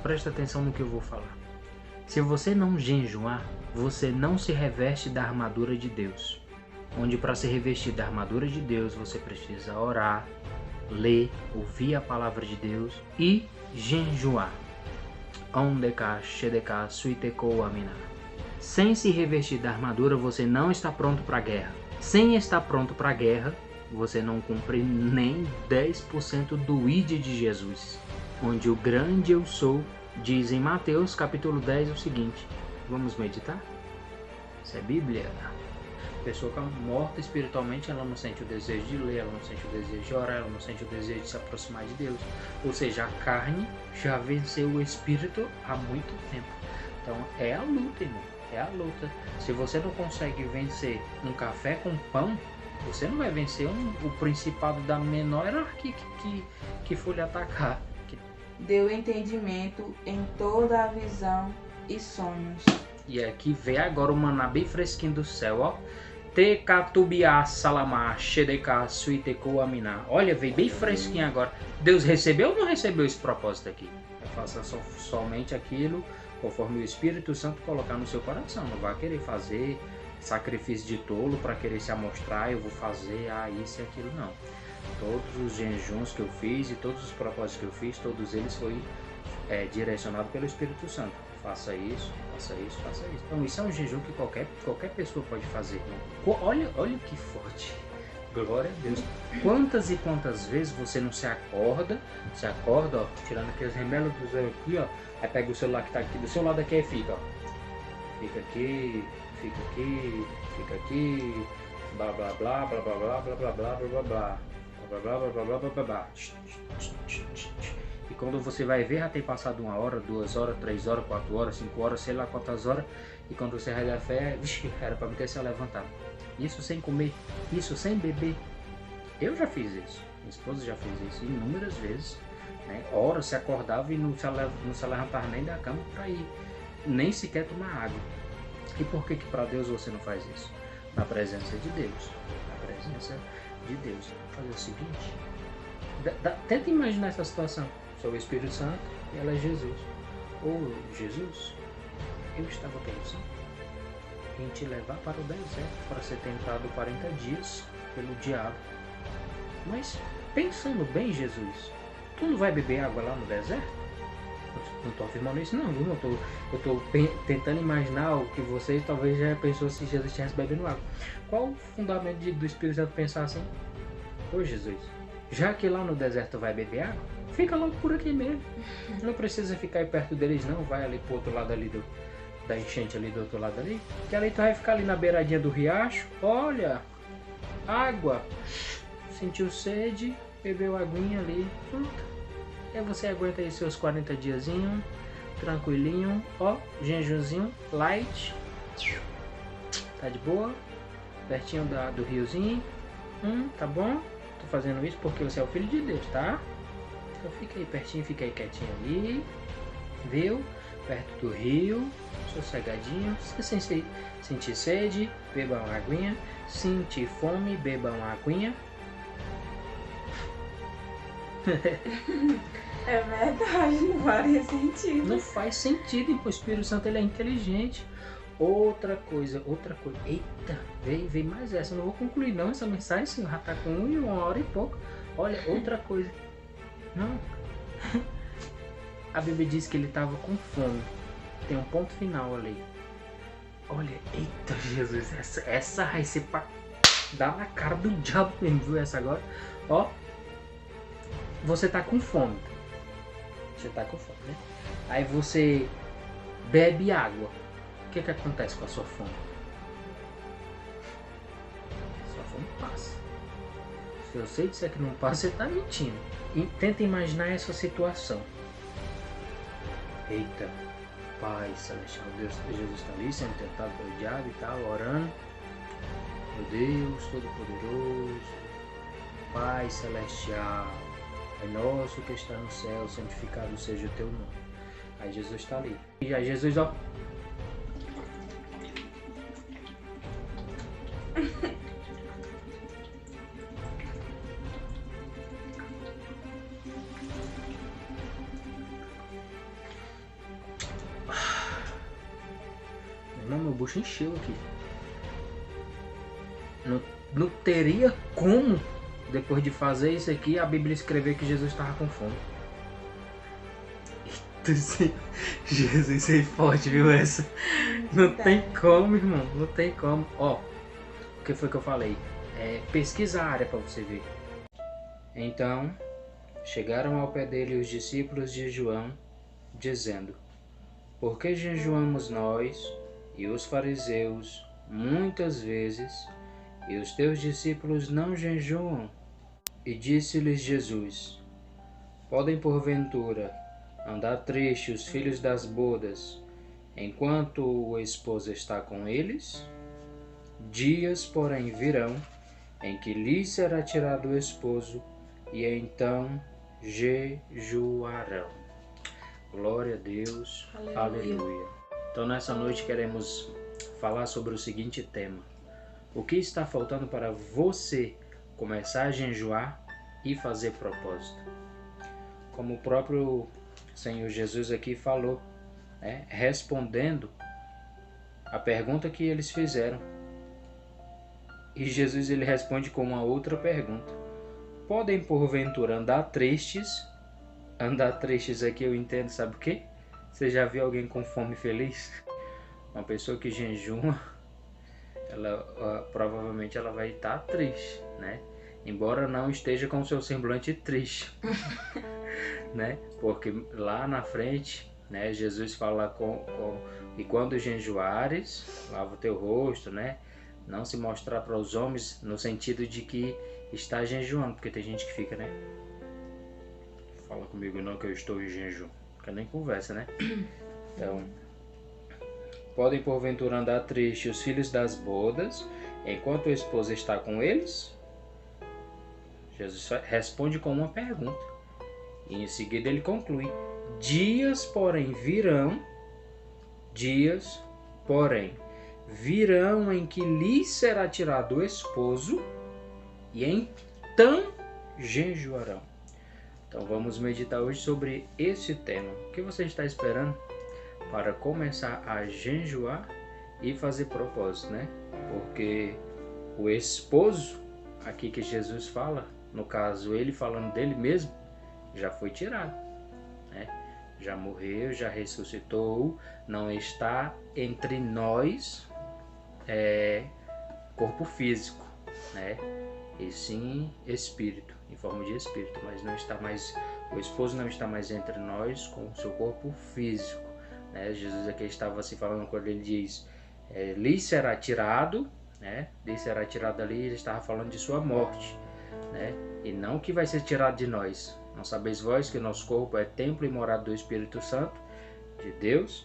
presta atenção no que eu vou falar. Se você não jejuar, você não se reveste da armadura de Deus. Onde para se revestir da armadura de Deus, você precisa orar, ler, ouvir a palavra de Deus e jejuar. Sem se revestir da armadura, você não está pronto para a guerra. Sem estar pronto para a guerra, você não cumpre nem 10% do ID de Jesus. Onde o grande eu sou diz em Mateus capítulo 10 o seguinte. Vamos meditar? Isso é Bíblia. A pessoa que é morta espiritualmente, ela não sente o desejo de ler, ela não sente o desejo de orar, ela não sente o desejo de se aproximar de Deus. Ou seja, a carne já venceu o espírito há muito tempo. Então é a luta, irmão. É a luta. Se você não consegue vencer um café com pão, você não vai vencer o principado da menor hierarquia que for lhe atacar. Deu entendimento em toda a visão e sonhos. E aqui vem agora o maná bem fresquinho do céu, ó. Tecatubiá salamá xedeká suitekou aminá. Olha, veio bem fresquinho agora. Deus recebeu ou não recebeu esse propósito aqui? Faça somente aquilo conforme o Espírito Santo colocar no seu coração. Não vai querer fazer sacrifício de tolo para querer se amostrar. Eu vou fazer isso e aquilo, não. Todos os jejuns que eu fiz e todos os propósitos que eu fiz, todos eles foi direcionado pelo Espírito Santo. Faça isso, faça isso, faça isso. Então isso é um jejum que qualquer pessoa pode fazer. Olha que forte. Glória a Deus. Quantas e quantas vezes você não se acorda, ó, tirando aqueles remédios aqui, ó, aí pega o celular que tá aqui do seu lado aqui e fica, ó. Fica aqui, fica aqui, fica aqui, blá blá blá, blá blá blá, blá blá blá, blá blá blá. Blá, blá, blá, blá, blá, blá, blá, blá. E quando você vai ver, já tem passado 1 hora, 2 horas, 3 horas, 4 horas, 5 horas, sei lá quantas horas. E quando você vai dar fé, vixi, era para me ter se levantado. Isso sem comer, isso sem beber. Eu já fiz isso, minha esposa já fez isso inúmeras vezes, né? Horas se acordava e não se levantava nem da cama para ir, nem sequer tomar água. E por que para Deus você não faz isso? Na presença de Deus, na presença de Deus. Fazer o seguinte, tenta imaginar essa situação. Sou o Espírito Santo e ela é Jesus. Ou Jesus, eu estava pensando em te levar para o deserto para ser tentado 40 dias pelo diabo. Mas pensando bem, Jesus, tu não vai beber água lá no deserto? Não estou afirmando isso não, viu? Eu estou tentando imaginar o que vocês talvez já pensou se Jesus estivesse bebendo água. Qual o fundamento do Espírito Santo pensar assim? Ô Jesus, já que lá no deserto vai beber água, fica logo por aqui mesmo. Não precisa ficar aí perto deles não, vai ali pro outro lado ali da enchente ali do outro lado ali, que ali tu vai ficar ali na beiradinha do riacho, olha, água, sentiu sede, bebeu aguinha ali, pronto. Aí você aguenta aí seus 40 diazinho, tranquilinho, ó, jejumzinho, light, tá de boa, pertinho do riozinho, tá bom? Tô fazendo isso porque você é o filho de Deus, tá? Então fica aí pertinho, fica aí quietinho ali, viu? Perto do rio, sossegadinho, sem sentir sede, beba uma aguinha, sentir fome, beba uma aguinha. É verdade, não faria sentido. Não faz sentido, o Espírito Santo ele é inteligente. Outra coisa, eita, veio mais essa, eu não vou concluir não essa mensagem, senhor, já tá com 1 hora e pouco. Olha, outra coisa, não, a Bíblia diz que ele estava com fome, tem um ponto final ali. Olha, eita Jesus, essa vai ser pra dar na cara do diabo mesmo, viu essa agora? Ó, você tá com fome, né? Aí você bebe água. O que acontece com a sua fome? Sua fome passa. Se eu sei dizer que não passa, você está mentindo. E tenta imaginar essa situação. Eita, Pai Celestial, Deus, Jesus está ali sendo tentado pelo diabo e tal, orando. Meu Deus Todo-Poderoso, Pai Celestial, é nosso que está no céu, santificado seja o teu nome. Aí Jesus está ali. E aí Jesus, ó. Irmão, meu bucho encheu aqui. Não teria como, depois de fazer isso aqui, a Bíblia escrever que Jesus estava com fome. Jesus é forte, viu essa? Não tem como, irmão. Não tem como. Ó, o que foi que eu falei? Pesquisa a área para você ver. Então, chegaram ao pé dele os discípulos de João, dizendo: por que jejuamos nós e os fariseus muitas vezes, e os teus discípulos não jejuam? E disse-lhes Jesus: podem porventura andar tristes os filhos das bodas, enquanto o esposo está com eles? Dias, porém, virão, em que lhes será tirado o esposo, e então jejuarão. Glória a Deus. Aleluia. Aleluia. Então, nessa noite queremos falar sobre o seguinte tema: o que está faltando para você começar a jejuar e fazer propósito? Como o próprio Senhor Jesus aqui falou, respondendo a pergunta que eles fizeram. E Jesus ele responde com uma outra pergunta: podem porventura andar tristes? Andar tristes aqui eu entendo, sabe o quê? Você já viu alguém com fome feliz? Uma pessoa que jejuma, provavelmente ela vai estar triste, né? Embora não esteja com o seu semblante triste, né? Porque lá na frente, né, Jesus fala e quando jejuares, lava o teu rosto, né? Não se mostrar para os homens no sentido de que está jejuando, porque tem gente que fica, né? Fala comigo não que eu estou em jejum, que nem conversa, né? Então, podem porventura andar tristes os filhos das bodas, enquanto o esposo está com eles? Jesus responde com uma pergunta. E em seguida ele conclui: dias, porém, virão em que lhes será tirado o esposo, e então jejuarão. Então vamos meditar hoje sobre esse tema. O que você está esperando para começar a jejuar e fazer propósito, né? Porque o esposo, aqui que Jesus fala, no caso ele falando dele mesmo, já foi tirado, né? Já morreu, já ressuscitou, não está entre nós corpo físico, né? E sim espírito, em forma de espírito, mas não está mais, o esposo não está mais entre nós com o seu corpo físico, né? Jesus aqui estava se falando quando ele diz lhe será tirado, né? Lhe será tirado ali, ele estava falando de sua morte, né? E não que vai ser tirado de nós. Não sabeis vós que o nosso corpo é templo e morada do Espírito Santo de Deus?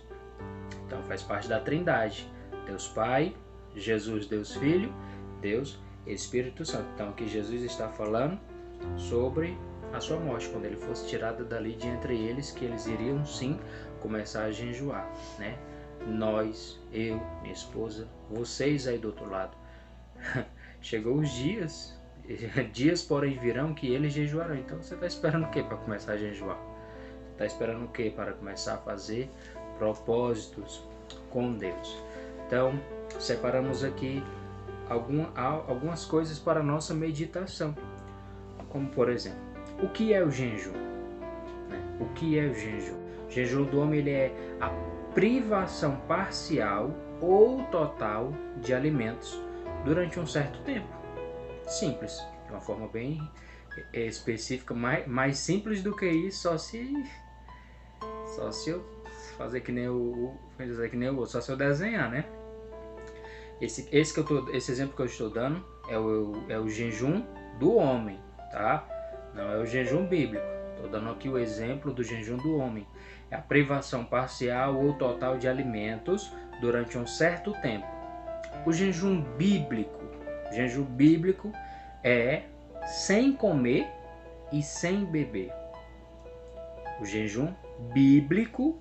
Então faz parte da Trindade: Deus Pai, Jesus Deus Filho, Deus Espírito Santo. Então aqui Jesus está falando sobre a sua morte, quando ele fosse tirado dali de entre eles, que eles iriam sim começar a jejuar, né? Nós, eu, minha esposa, vocês aí do outro lado. Chegou os dias, porém virão que eles jejuarão. Então você está esperando o que para começar a jejuar? Está esperando o que para começar a fazer propósitos com Deus? Então separamos aqui algumas coisas para a nossa meditação, como por exemplo, o que é o jejum? O que é o jejum? O jejum do homem ele é a privação parcial ou total de alimentos durante um certo tempo. Simples, de uma forma bem específica, mais simples do que isso, só se eu fazer que nem o outro, só se eu desenhar, né? Esse exemplo que eu estou dando é o jejum do homem, tá? Não é o jejum bíblico. Estou dando aqui o exemplo do jejum do homem. É a privação parcial ou total de alimentos durante um certo tempo. O jejum bíblico é sem comer e sem beber. O jejum bíblico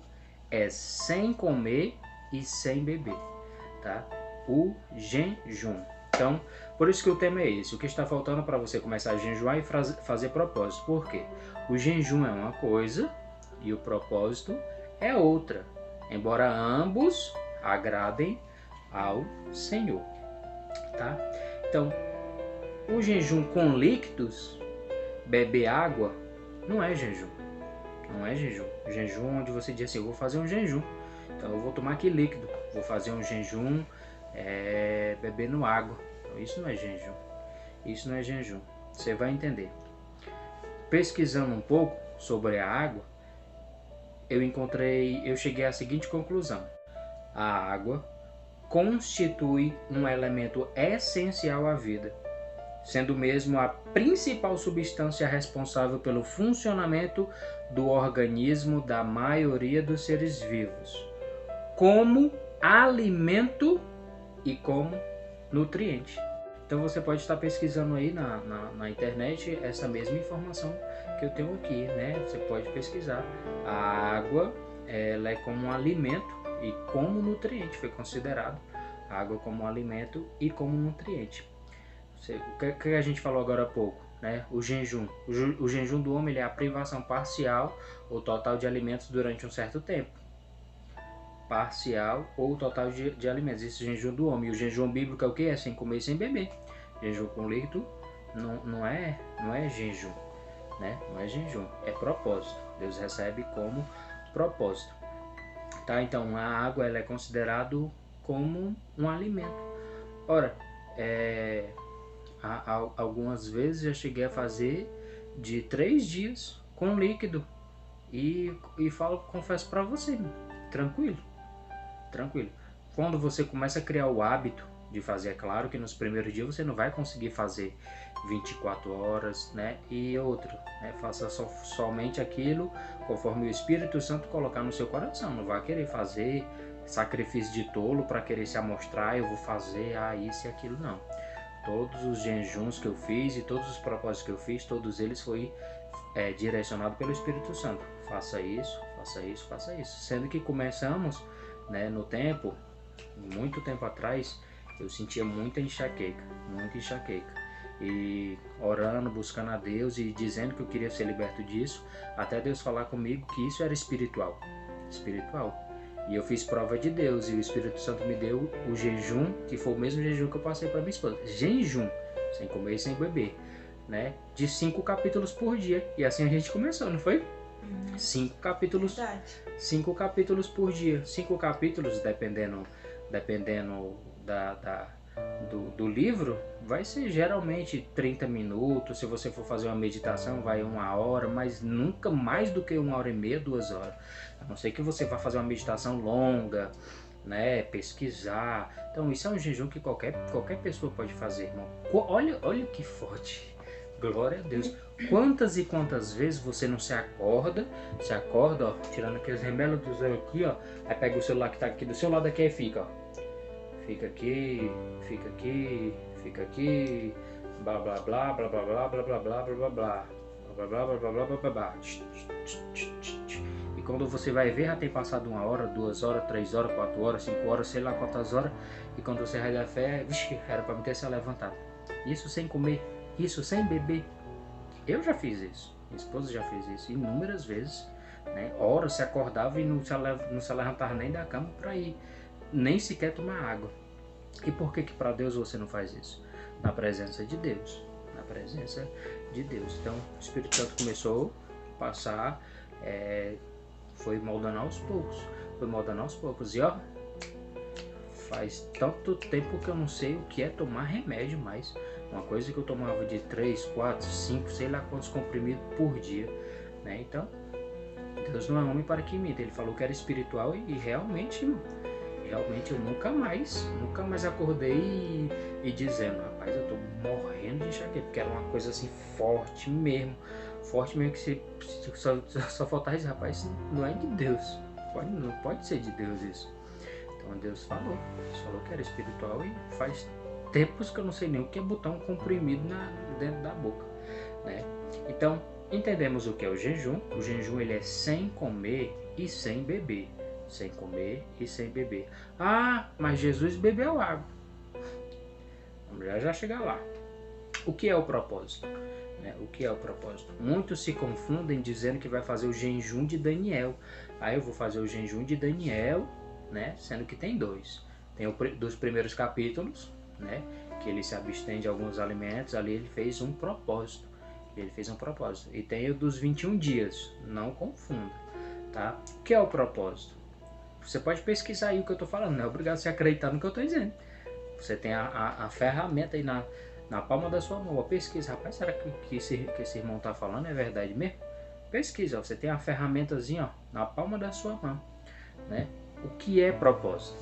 é sem comer e sem beber, tá? O jejum. Então, por isso que o tema é esse. O que está faltando para você começar a jejuar e fazer propósito? Por quê? O jejum é uma coisa e o propósito é outra. Embora ambos agradem ao Senhor, tá? Então, o jejum com líquidos, beber água, não é jejum. Não é jejum. Jejum onde você diz assim, eu vou fazer um jejum. Então eu vou tomar aqui líquido. Vou fazer um jejum bebendo água. Então, isso não é jejum. Isso não é jejum. Você vai entender. Pesquisando um pouco sobre a água, eu cheguei à seguinte conclusão. A água constitui um elemento essencial à vida, sendo mesmo a principal substância responsável pelo funcionamento do organismo da maioria dos seres vivos, como alimento e como nutriente. Então você pode estar pesquisando aí na internet essa mesma informação que eu tenho aqui, né? Você pode pesquisar. A água, ela é como um alimento e como nutriente, foi considerado a água como um alimento e como nutriente. O que a gente falou agora há pouco, né? O jejum. O jejum do homem ele é a privação parcial ou total de alimentos durante um certo tempo. Parcial ou total de alimentos. Esse jejum do homem. E o jejum bíblico é o que? É sem comer e sem beber. Jejum com líquido não é jejum, né? Não é jejum, é propósito. Deus recebe como propósito. Tá? Então a água ela é considerada como um alimento. Ora, algumas vezes já cheguei a fazer de 3 dias com líquido e confesso para você, tranquilo. Quando você começa a criar o hábito de fazer, é claro que nos primeiros dias você não vai conseguir fazer 24 horas, né? E outro, né? Faça somente aquilo conforme o Espírito Santo colocar no seu coração. Não vai querer fazer sacrifício de tolo para querer se amostrar, eu vou fazer isso e aquilo, não. Todos os jejuns que eu fiz e todos os propósitos que eu fiz, todos eles foi direcionado pelo Espírito Santo. Faça isso, faça isso, faça isso. Sendo que começamos, né, no tempo, muito tempo atrás, eu sentia muita enxaqueca. E orando, buscando a Deus e dizendo que eu queria ser liberto disso, até Deus falar comigo que isso era espiritual. E eu fiz prova de Deus e o Espírito Santo me deu o jejum, que foi o mesmo jejum que eu passei para minha esposa. Jejum, sem comer e sem beber, né? De 5 capítulos por dia. E assim a gente começou, não foi? 5 capítulos. Verdade. 5 capítulos por dia. 5 capítulos, dependendo do livro, vai ser geralmente 30 minutos. Se você for fazer uma meditação, vai 1 hora, mas nunca mais do que 1h30, 2 horas. A não ser que você vá fazer uma meditação longa, né? Pesquisar. Então isso é um jejum que qualquer pessoa pode fazer, irmão. Olha que forte. Glória a Deus. Quantas e quantas vezes você não se acorda, ó, tirando aqueles remédios aqui, ó, aí pega o celular que tá aqui do seu lado aqui e fica, ó. Fica aqui, blá blá blá, blá blá blá, blá blá blá, blá blá blá, blá blá blá, blá blá blá, blá. E quando você vai ver, já tem passado 1 hora, 2 horas, 3 horas, 4 horas, 5 horas, sei lá quantas horas, e quando você vai dar fé, era para me ter se levantado. Isso sem comer, isso sem beber. Eu já fiz isso, minha esposa já fez isso inúmeras vezes, né? Horas se acordava e não se levantava nem da cama para ir nem sequer tomar água. E por que para Deus você não faz isso? Na presença de Deus. Então o Espírito Santo começou a passar, foi moldando aos poucos. E ó, faz tanto tempo que eu não sei o que é tomar remédio mais. Uma coisa que eu tomava de 3, 4, 5, sei lá quantos comprimidos por dia, né? Então Deus não é homem para que imite. Ele falou que era espiritual e realmente eu nunca mais acordei e dizendo, rapaz, eu tô morrendo de enxaqueca, porque era uma coisa assim forte mesmo que só faltava dizer, rapaz, não é de Deus, não pode ser de Deus isso. Então Deus falou que era espiritual e faz tempos que eu não sei nem o que é botar um comprimido dentro da boca, né? Então entendemos o que é o jejum. O jejum ele é sem comer e sem beber. Sem comer e sem beber. Ah, mas Jesus bebeu água. Vamos já chegar lá. O que é o propósito? O que é o propósito? Muitos se confundem dizendo que vai fazer o jejum de Daniel. Aí eu vou fazer o jejum de Daniel, né? Sendo que tem 2. Tem dos primeiros capítulos, né, que ele se abstém de alguns alimentos, ali ele fez um propósito. E tem o dos 21 dias, não confunda, tá? O que é o propósito? Você pode pesquisar aí o que eu estou falando, não é obrigado a se acreditar no que eu estou dizendo. Você tem a ferramenta aí na palma da sua mão. Pesquisa, rapaz, será que esse irmão está falando é verdade mesmo? Pesquisa, ó, você tem a ferramentazinha, ó, na palma da sua mão, né? O que é propósito?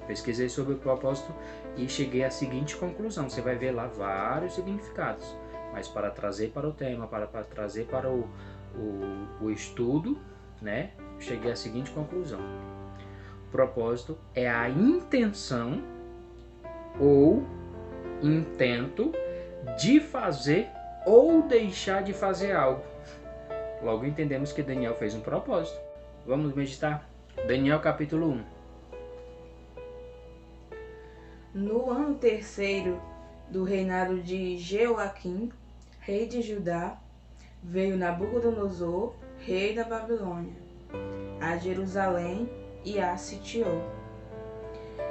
Pesquisei sobre o propósito e cheguei à seguinte conclusão. Você vai ver lá vários significados, mas para trazer para o tema, para trazer para o estudo, né? Cheguei à seguinte conclusão. Propósito é a intenção ou intento de fazer ou deixar de fazer algo. Logo entendemos que Daniel fez um propósito. Vamos meditar? Daniel capítulo 1. No ano 3º do reinado de Jeoaquim, rei de Judá, veio Nabucodonosor, rei da Babilônia, a Jerusalém e a sitiou.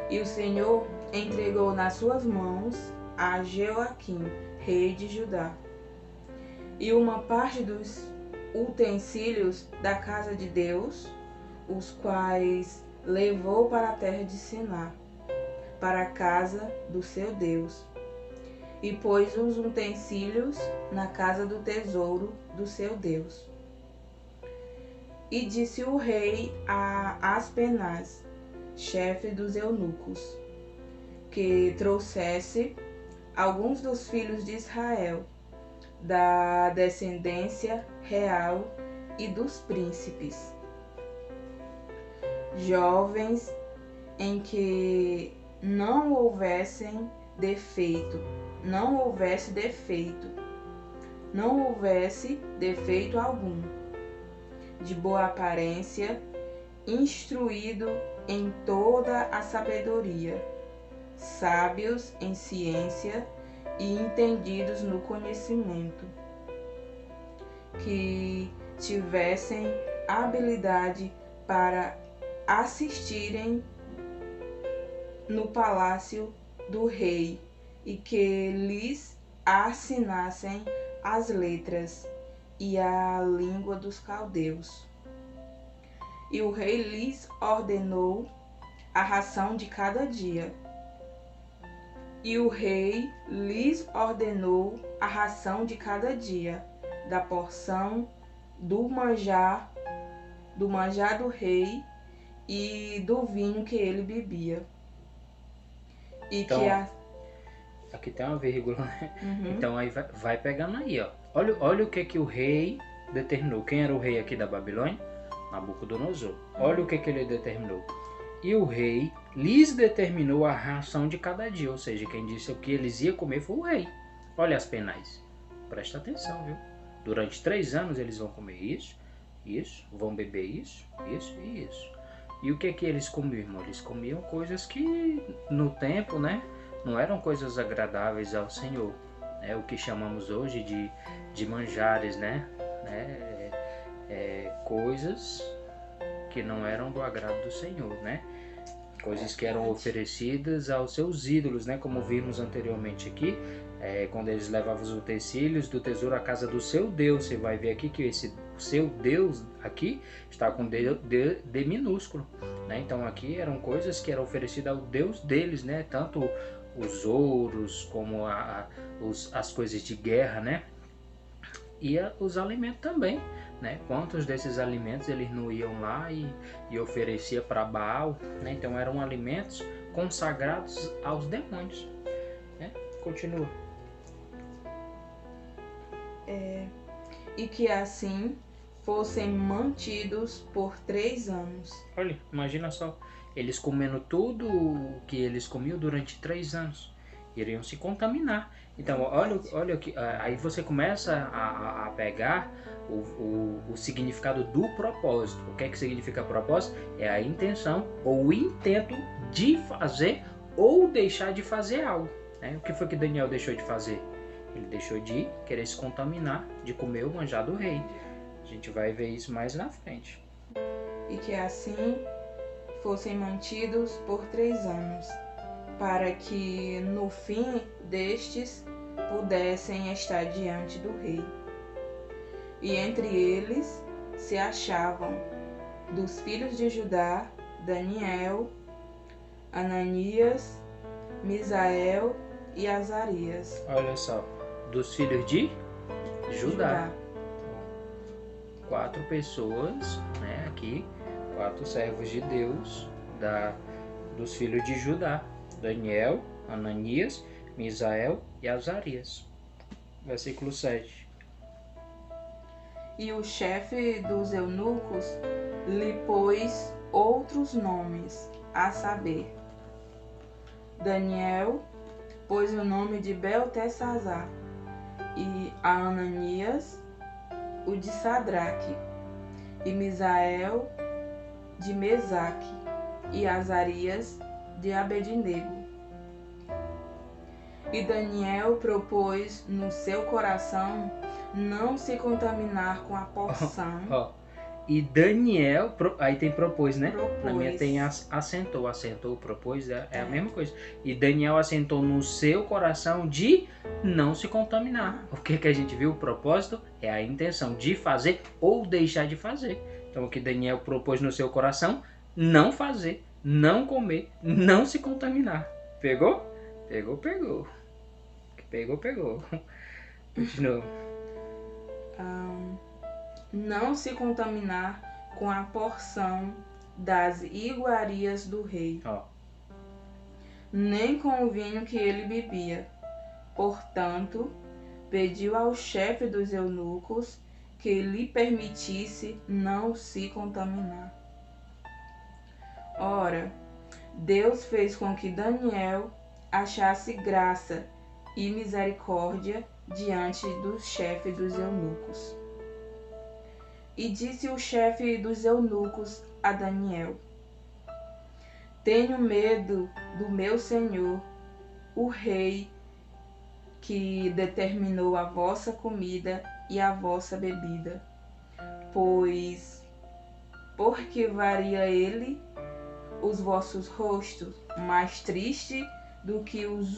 E o Senhor entregou nas suas mãos a Jeoaquim, rei de Judá, e uma parte dos utensílios da casa de Deus, os quais levou para a terra de Siná, para a casa do seu Deus, e pôs os utensílios na casa do tesouro do seu Deus. E disse o rei a Aspenaz, chefe dos eunucos, que trouxesse alguns dos filhos de Israel, da descendência real e dos príncipes, jovens em que não houvesse defeito algum, de boa aparência, instruído em toda a sabedoria, sábios em ciência e entendidos no conhecimento, que tivessem habilidade para assistirem no palácio do rei e que lhes assinassem as letras e a língua dos caldeus. E o rei lhes ordenou a ração de cada dia. Da porção do manjar do rei e do vinho que ele bebia. Então, aqui tem uma vírgula, né? Uhum. Então aí vai pegando aí, ó. Olha o que o rei determinou. Quem era o rei aqui da Babilônia? Nabucodonosor. Olha o que ele determinou. E o rei lhes determinou a ração de cada dia. Ou seja, quem disse o que eles iam comer foi o rei. Olha as penais. Presta atenção, viu? Durante 3 anos eles vão comer isso, vão beber isso e isso. E o que eles comiam, irmão? Eles comiam coisas que no tempo, né, não eram coisas agradáveis ao Senhor. É o que chamamos hoje de manjares, né? Coisas que não eram do agrado do Senhor, né? Coisas que eram oferecidas aos seus ídolos, né? Como vimos anteriormente aqui, quando eles levavam os utensílios do tesouro à casa do seu Deus. Você vai ver aqui que esse seu Deus aqui está com D minúsculo, né? Então aqui eram coisas que eram oferecidas ao Deus deles, né? Tanto os ouros como as coisas de guerra, né? E os alimentos também, né? Quantos desses alimentos eles não iam lá e oferecia para Baal, né? Então eram alimentos consagrados aos demônios, né? Continua. E que assim fossem mantidos por 3 anos. Olha, imagina só, eles comendo tudo o que eles comiam durante 3 anos, iriam se contaminar. Então, olha que aí você começa a pegar o significado do propósito. O que é que significa propósito? É a intenção ou o intento de fazer ou deixar de fazer algo, né? O que foi que Daniel deixou de fazer? Ele deixou de querer se contaminar, de comer o manjar do rei. A gente vai ver isso mais na frente. E que assim fossem mantidos por 3 anos. para que no fim destes pudessem estar diante do rei. E entre eles se achavam dos filhos de Judá, Daniel, Ananias, Misael e Azarias. Olha só, dos filhos de Judá. 4 pessoas, né, aqui, 4 servos de Deus, dos filhos de Judá: Daniel, Ananias, Misael e Azarias. Versículo 7. E o chefe dos eunucos lhe pôs outros nomes, a saber, Daniel pôs o nome de Beltesazar, e a Ananias o de Sadraque, e Misael de Mesaque, e Azarias de Abednego. E Daniel propôs no seu coração não se contaminar com a porção. E Daniel, aí tem propôs, né? Propôs. Na minha tem assentou, propôs, é a mesma coisa. E Daniel assentou no seu coração de não se contaminar. O que a gente viu? O propósito é a intenção de fazer ou deixar de fazer. Então o que Daniel propôs no seu coração: não fazer, não comer, não se contaminar. Pegou? Pegou. Pegou. Continua. Não se contaminar com a porção das iguarias do rei, nem com o vinho que ele bebia. Portanto, pediu ao chefe dos eunucos que lhe permitisse não se contaminar. Ora, Deus fez com que Daniel achasse graça e misericórdia diante do chefe dos eunucos. E disse o chefe dos eunucos a Daniel: tenho medo do meu senhor, o rei, que determinou a vossa comida e a vossa bebida, porque varia ele os vossos rostos mais triste do que os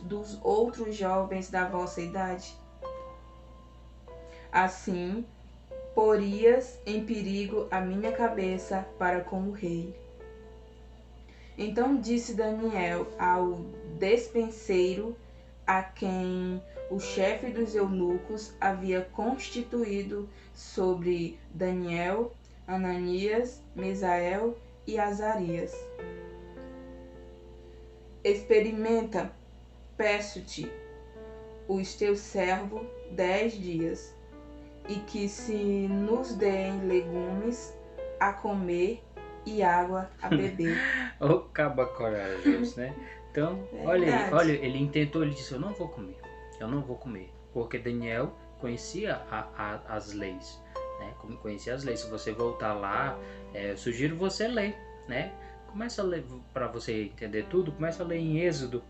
dos outros jovens da vossa idade? Assim, porias em perigo a minha cabeça para com o rei. Então disse Daniel ao despenseiro, a quem o chefe dos eunucos havia constituído sobre Daniel, Ananias, Misael e Azarias: experimenta, peço-te, os teus servos 10 dias, e que se nos deem legumes a comer e água a beber. O caba corajoso, né? Então, olha, ele intentou, ele disse: eu não vou comer, porque Daniel conhecia as leis, né? Como conhecia as leis. Se você voltar lá, eu sugiro você ler, né? Começa a ler, para você entender tudo, começa a ler em Êxodo,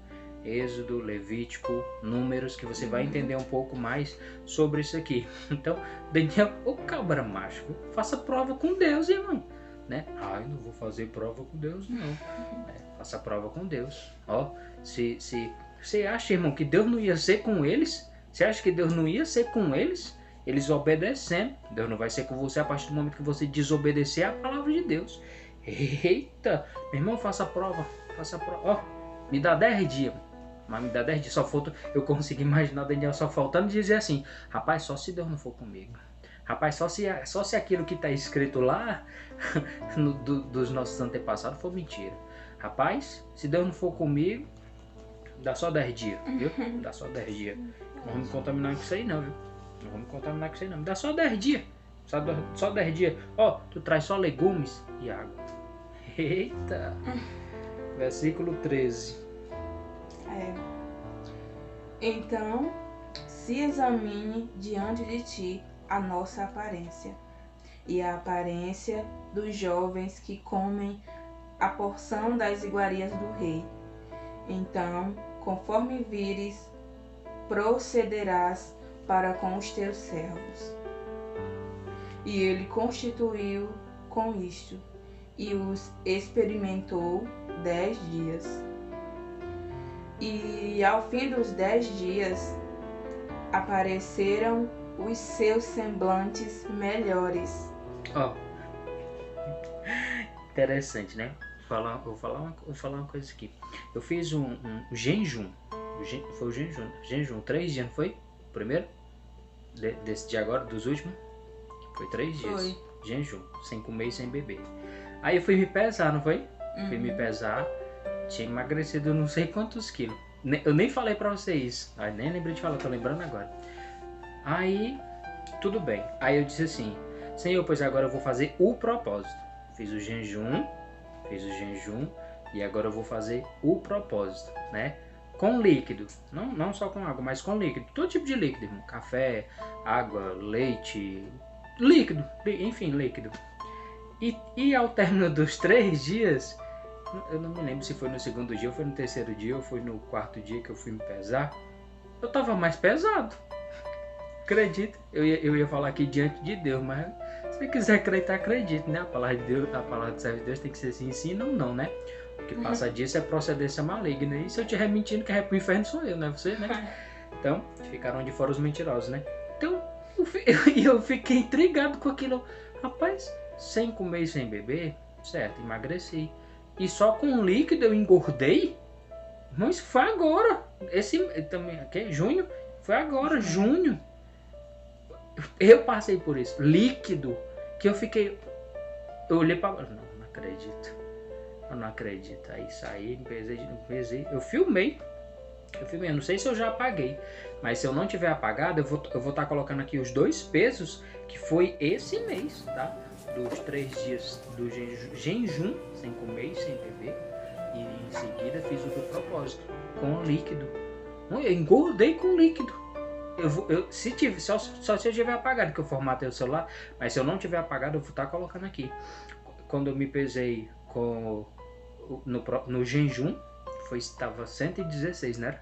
Levítico, Números, que você vai entender um pouco mais sobre isso aqui. Então, Daniel, o cabra macho, faça prova com Deus, irmão, né? Não vou fazer prova com Deus, não. Faça prova com Deus. Se você acha, irmão, que Deus não ia ser com eles? Você acha que Deus não ia ser com eles? Eles obedecendo. Deus não vai ser com você a partir do momento que você desobedecer a palavra de Deus. Eita, meu irmão, faça a prova. Me dá 10 dias. Mas me dá 10 dias. Eu consegui imaginar Daniel só faltando dizer assim: rapaz, só se Deus não for comigo. Rapaz, só se aquilo que está escrito lá dos nossos antepassados for mentira. Rapaz, se Deus não for comigo, dá só 10 dias, viu? Dá só 10 dias. Não vamos me contaminar com isso aí não, viu? Não vamos me contaminar com isso aí não. Me dá só 10 dias. Só 10 dias. Tu traz só legumes e água. Eita! Versículo 13. Então, se examine diante de ti a nossa aparência e a aparência dos jovens que comem a porção das iguarias do rei. Então, conforme vires, procederás para com os teus servos. E ele constituiu com isto, e os experimentou 10 dias. E ao fim dos 10 dias, apareceram os seus semblantes melhores. Ó, interessante, né? Vou falar uma coisa aqui. Eu fiz um jejum. Foi o jejum 3 dias, não foi? Primeiro? Desse dia agora, dos últimos? Foi 3 dias. Foi. Jejum, sem comer e sem beber. Aí eu fui me pesar, não foi? Fui me pesar. Tinha emagrecido não sei quantos quilos. Eu nem falei pra vocês. Nem lembrei de falar, tô lembrando agora. Aí, tudo bem. Aí eu disse assim: Senhor, pois agora eu vou fazer o propósito. Fiz o jejum e agora eu vou fazer o propósito, né? Com líquido, não só com água, mas com líquido. Todo tipo de líquido, irmão. Café, água, leite, líquido, enfim, líquido. E ao término dos 3 dias, eu não me lembro se foi no segundo dia, ou foi no terceiro dia, ou foi no quarto dia que eu fui me pesar, eu tava mais pesado. Acredita? Eu ia falar aqui diante de Deus, mas se você quiser acreditar, acredite, né? A palavra de Deus, a palavra do servo de Deus tem que ser sim, sim, não, né? O que passa disso é procedência maligna. E se eu estiver mentindo, quem vai pro inferno sou eu, não é você, né? Então, ficaram de fora os mentirosos, né? Então, eu fiquei intrigado com aquilo. Rapaz, sem comer e sem beber, certo, emagreci. E só com líquido eu engordei? Mas foi agora. Esse também, aqui, junho? Foi agora, junho. Eu passei por isso. Líquido. Que eu fiquei... Eu olhei pra... Não acredito. Eu não acredito. Aí saí, pesei. Eu filmei. Eu não sei se eu já apaguei. Mas se eu não tiver apagado, eu vou estar colocando aqui os 2 pesos. Que foi esse mês, tá? Dos 3 dias do jejum. Sem comer e sem beber. E em seguida fiz o do propósito. Com líquido. Eu engordei com líquido. Só se eu tiver apagado, que eu formatei o celular. Mas se eu não tiver apagado, eu vou estar colocando aqui. Quando eu me pesei no jejum, estava 116, né?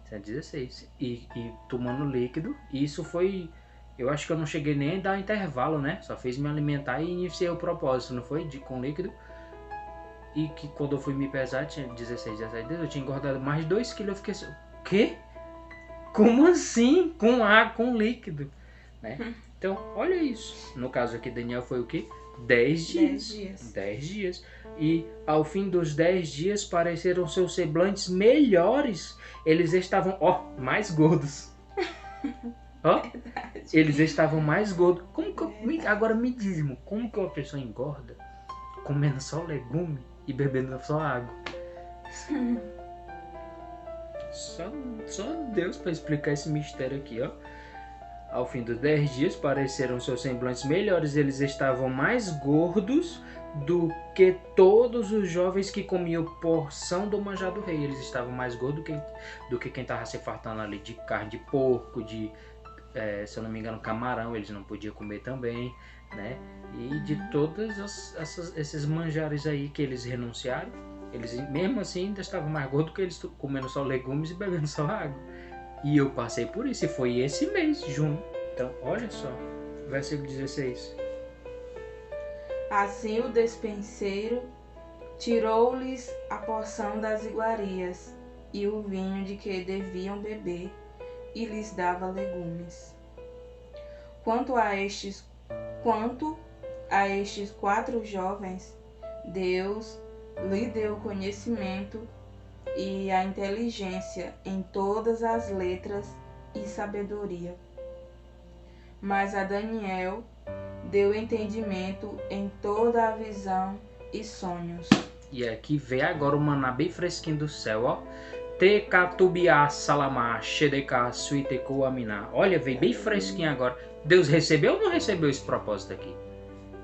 116. E tomando líquido. E isso foi... Eu acho que eu não cheguei nem a dar intervalo, né? Só fiz me alimentar e iniciei o propósito, não foi? Com líquido. E que quando eu fui me pesar, tinha 16, 17 dias, eu tinha engordado mais 2 quilos. Eu fiquei assim, o quê? Como assim? Com água, com líquido, né? Então, olha isso. No caso aqui, Daniel, foi o quê? 10 dias. 10 dias. E ao fim dos 10 dias, pareceram seus semblantes melhores. Eles estavam, mais gordos. Eles estavam mais gordos. Agora me diz, irmão, como que uma pessoa engorda comendo só legume e bebendo só água? Só Deus para explicar esse mistério aqui, ó. Ao fim dos 10 dias, pareceram seus semblantes melhores. Eles estavam mais gordos do que todos os jovens que comiam porção do manjar do rei. Eles estavam mais gordos do que quem estava se fartando ali de carne de porco, de, se eu não me engano, camarão. Eles não podiam comer também, né? E de todos esses manjares aí que eles renunciaram, eles mesmo assim ainda estavam mais gordos que eles comendo só legumes e bebendo só água. E eu passei por isso, e foi esse mês, junho. Então, olha só, versículo 16. Assim o despenseiro tirou-lhes a porção das iguarias e o vinho de que deviam beber, e lhes dava legumes. Quanto a estes 4 jovens, Deus lhe deu conhecimento e a inteligência em todas as letras e sabedoria. Mas a Daniel deu entendimento em toda a visão e sonhos. E aqui vem agora o maná bem fresquinho do céu, ó. Tecatubiá salamá, xedeká, suitecu aminá. Olha, veio bem fresquinho agora. Deus recebeu ou não recebeu esse propósito aqui?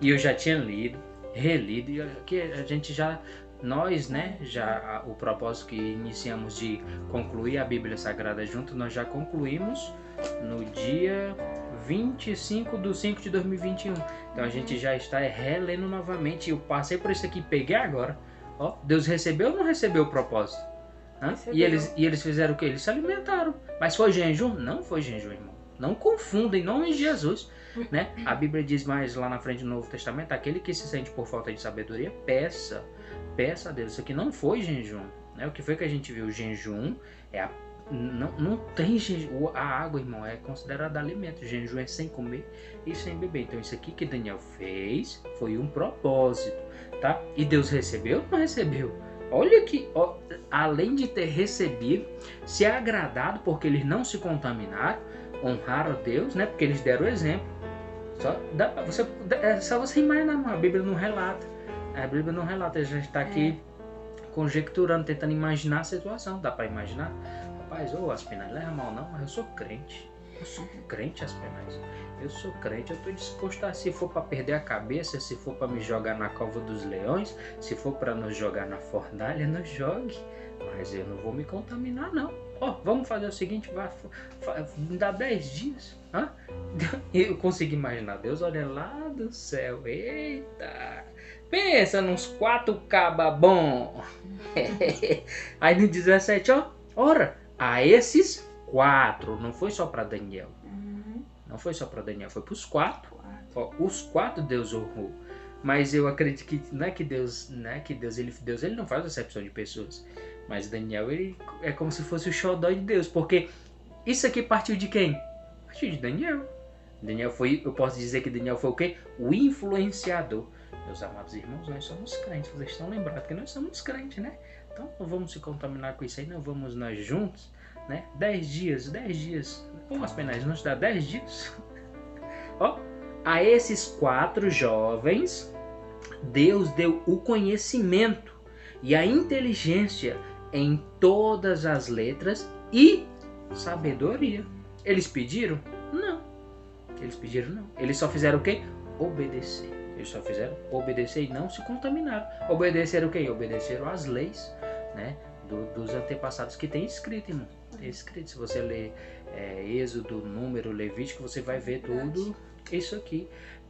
E eu já tinha lido, relido, e aqui a gente já... Nós, né, já o propósito que iniciamos de concluir a Bíblia Sagrada junto, nós já concluímos no dia 25/5 de 2021. Então a gente já está relendo novamente. Eu passei por isso aqui, peguei agora. Ó, Deus recebeu ou não recebeu o propósito? E eles fizeram o quê? Eles se alimentaram. Mas foi jejum? Não foi jejum, irmão. Não confunda, em nome de Jesus. né? A Bíblia diz mais lá na frente do Novo Testamento, aquele que se sente por falta de sabedoria, peça a Deus. Isso aqui não foi jejum, né? O que foi que a gente viu? O jejum é não tem jejum. A água, irmão, é considerada alimento. O jejum é sem comer e sem beber. Então isso aqui que Daniel fez foi um propósito, tá? E Deus recebeu ou não recebeu? Olha que, ó, além de ter recebido, se agradado porque eles não se contaminaram, honraram a Deus, né? Porque eles deram o exemplo. Só você imaginar, a Bíblia não relata. A Bíblia não relata, a gente está aqui conjecturando, tentando imaginar a situação. Dá para imaginar? Rapaz, Aspinais, leva mal não, mas eu sou crente. Eu sou crente, Aspinais. Eu sou crente, eu estou disposto a, se for para perder a cabeça, se for para me jogar na cova dos leões, se for para nos jogar na fornalha, nos jogue. Mas eu não vou me contaminar, não. Vamos fazer o seguinte, me dá 10 dias. Hã? Eu consigo imaginar Deus olhando lá do céu. Eita! Pensa nos 4 caba bom. Aí no 17, ora, a esses 4, não foi só para Daniel. Não foi só para Daniel, foi para os 4. Os 4 Deus honrou. Mas eu acredito que não é que Deus ele não faz acepção de pessoas. Mas Daniel, ele é como se fosse o xodó de Deus, porque isso aqui partiu de quem? Partiu de Daniel. Eu posso dizer que Daniel foi o quê? O influenciador. Meus amados irmãos, nós somos crentes, vocês estão lembrados que nós somos crentes, né? Então não vamos se contaminar com isso aí, não vamos nós juntos, né? 10 dias. As penais nos dá 10 dias. A esses 4 jovens, Deus deu o conhecimento e a inteligência em todas as letras e sabedoria. Eles pediram? Não. Eles só fizeram o quê? Obedecer. Eles só fizeram obedecer e não se contaminaram. Obedeceram o quê? Obedeceram às leis, né? Dos antepassados que tem escrito, irmão. Tem escrito. Se você ler Êxodo, Número, Levítico, você vai ver tudo isso aqui,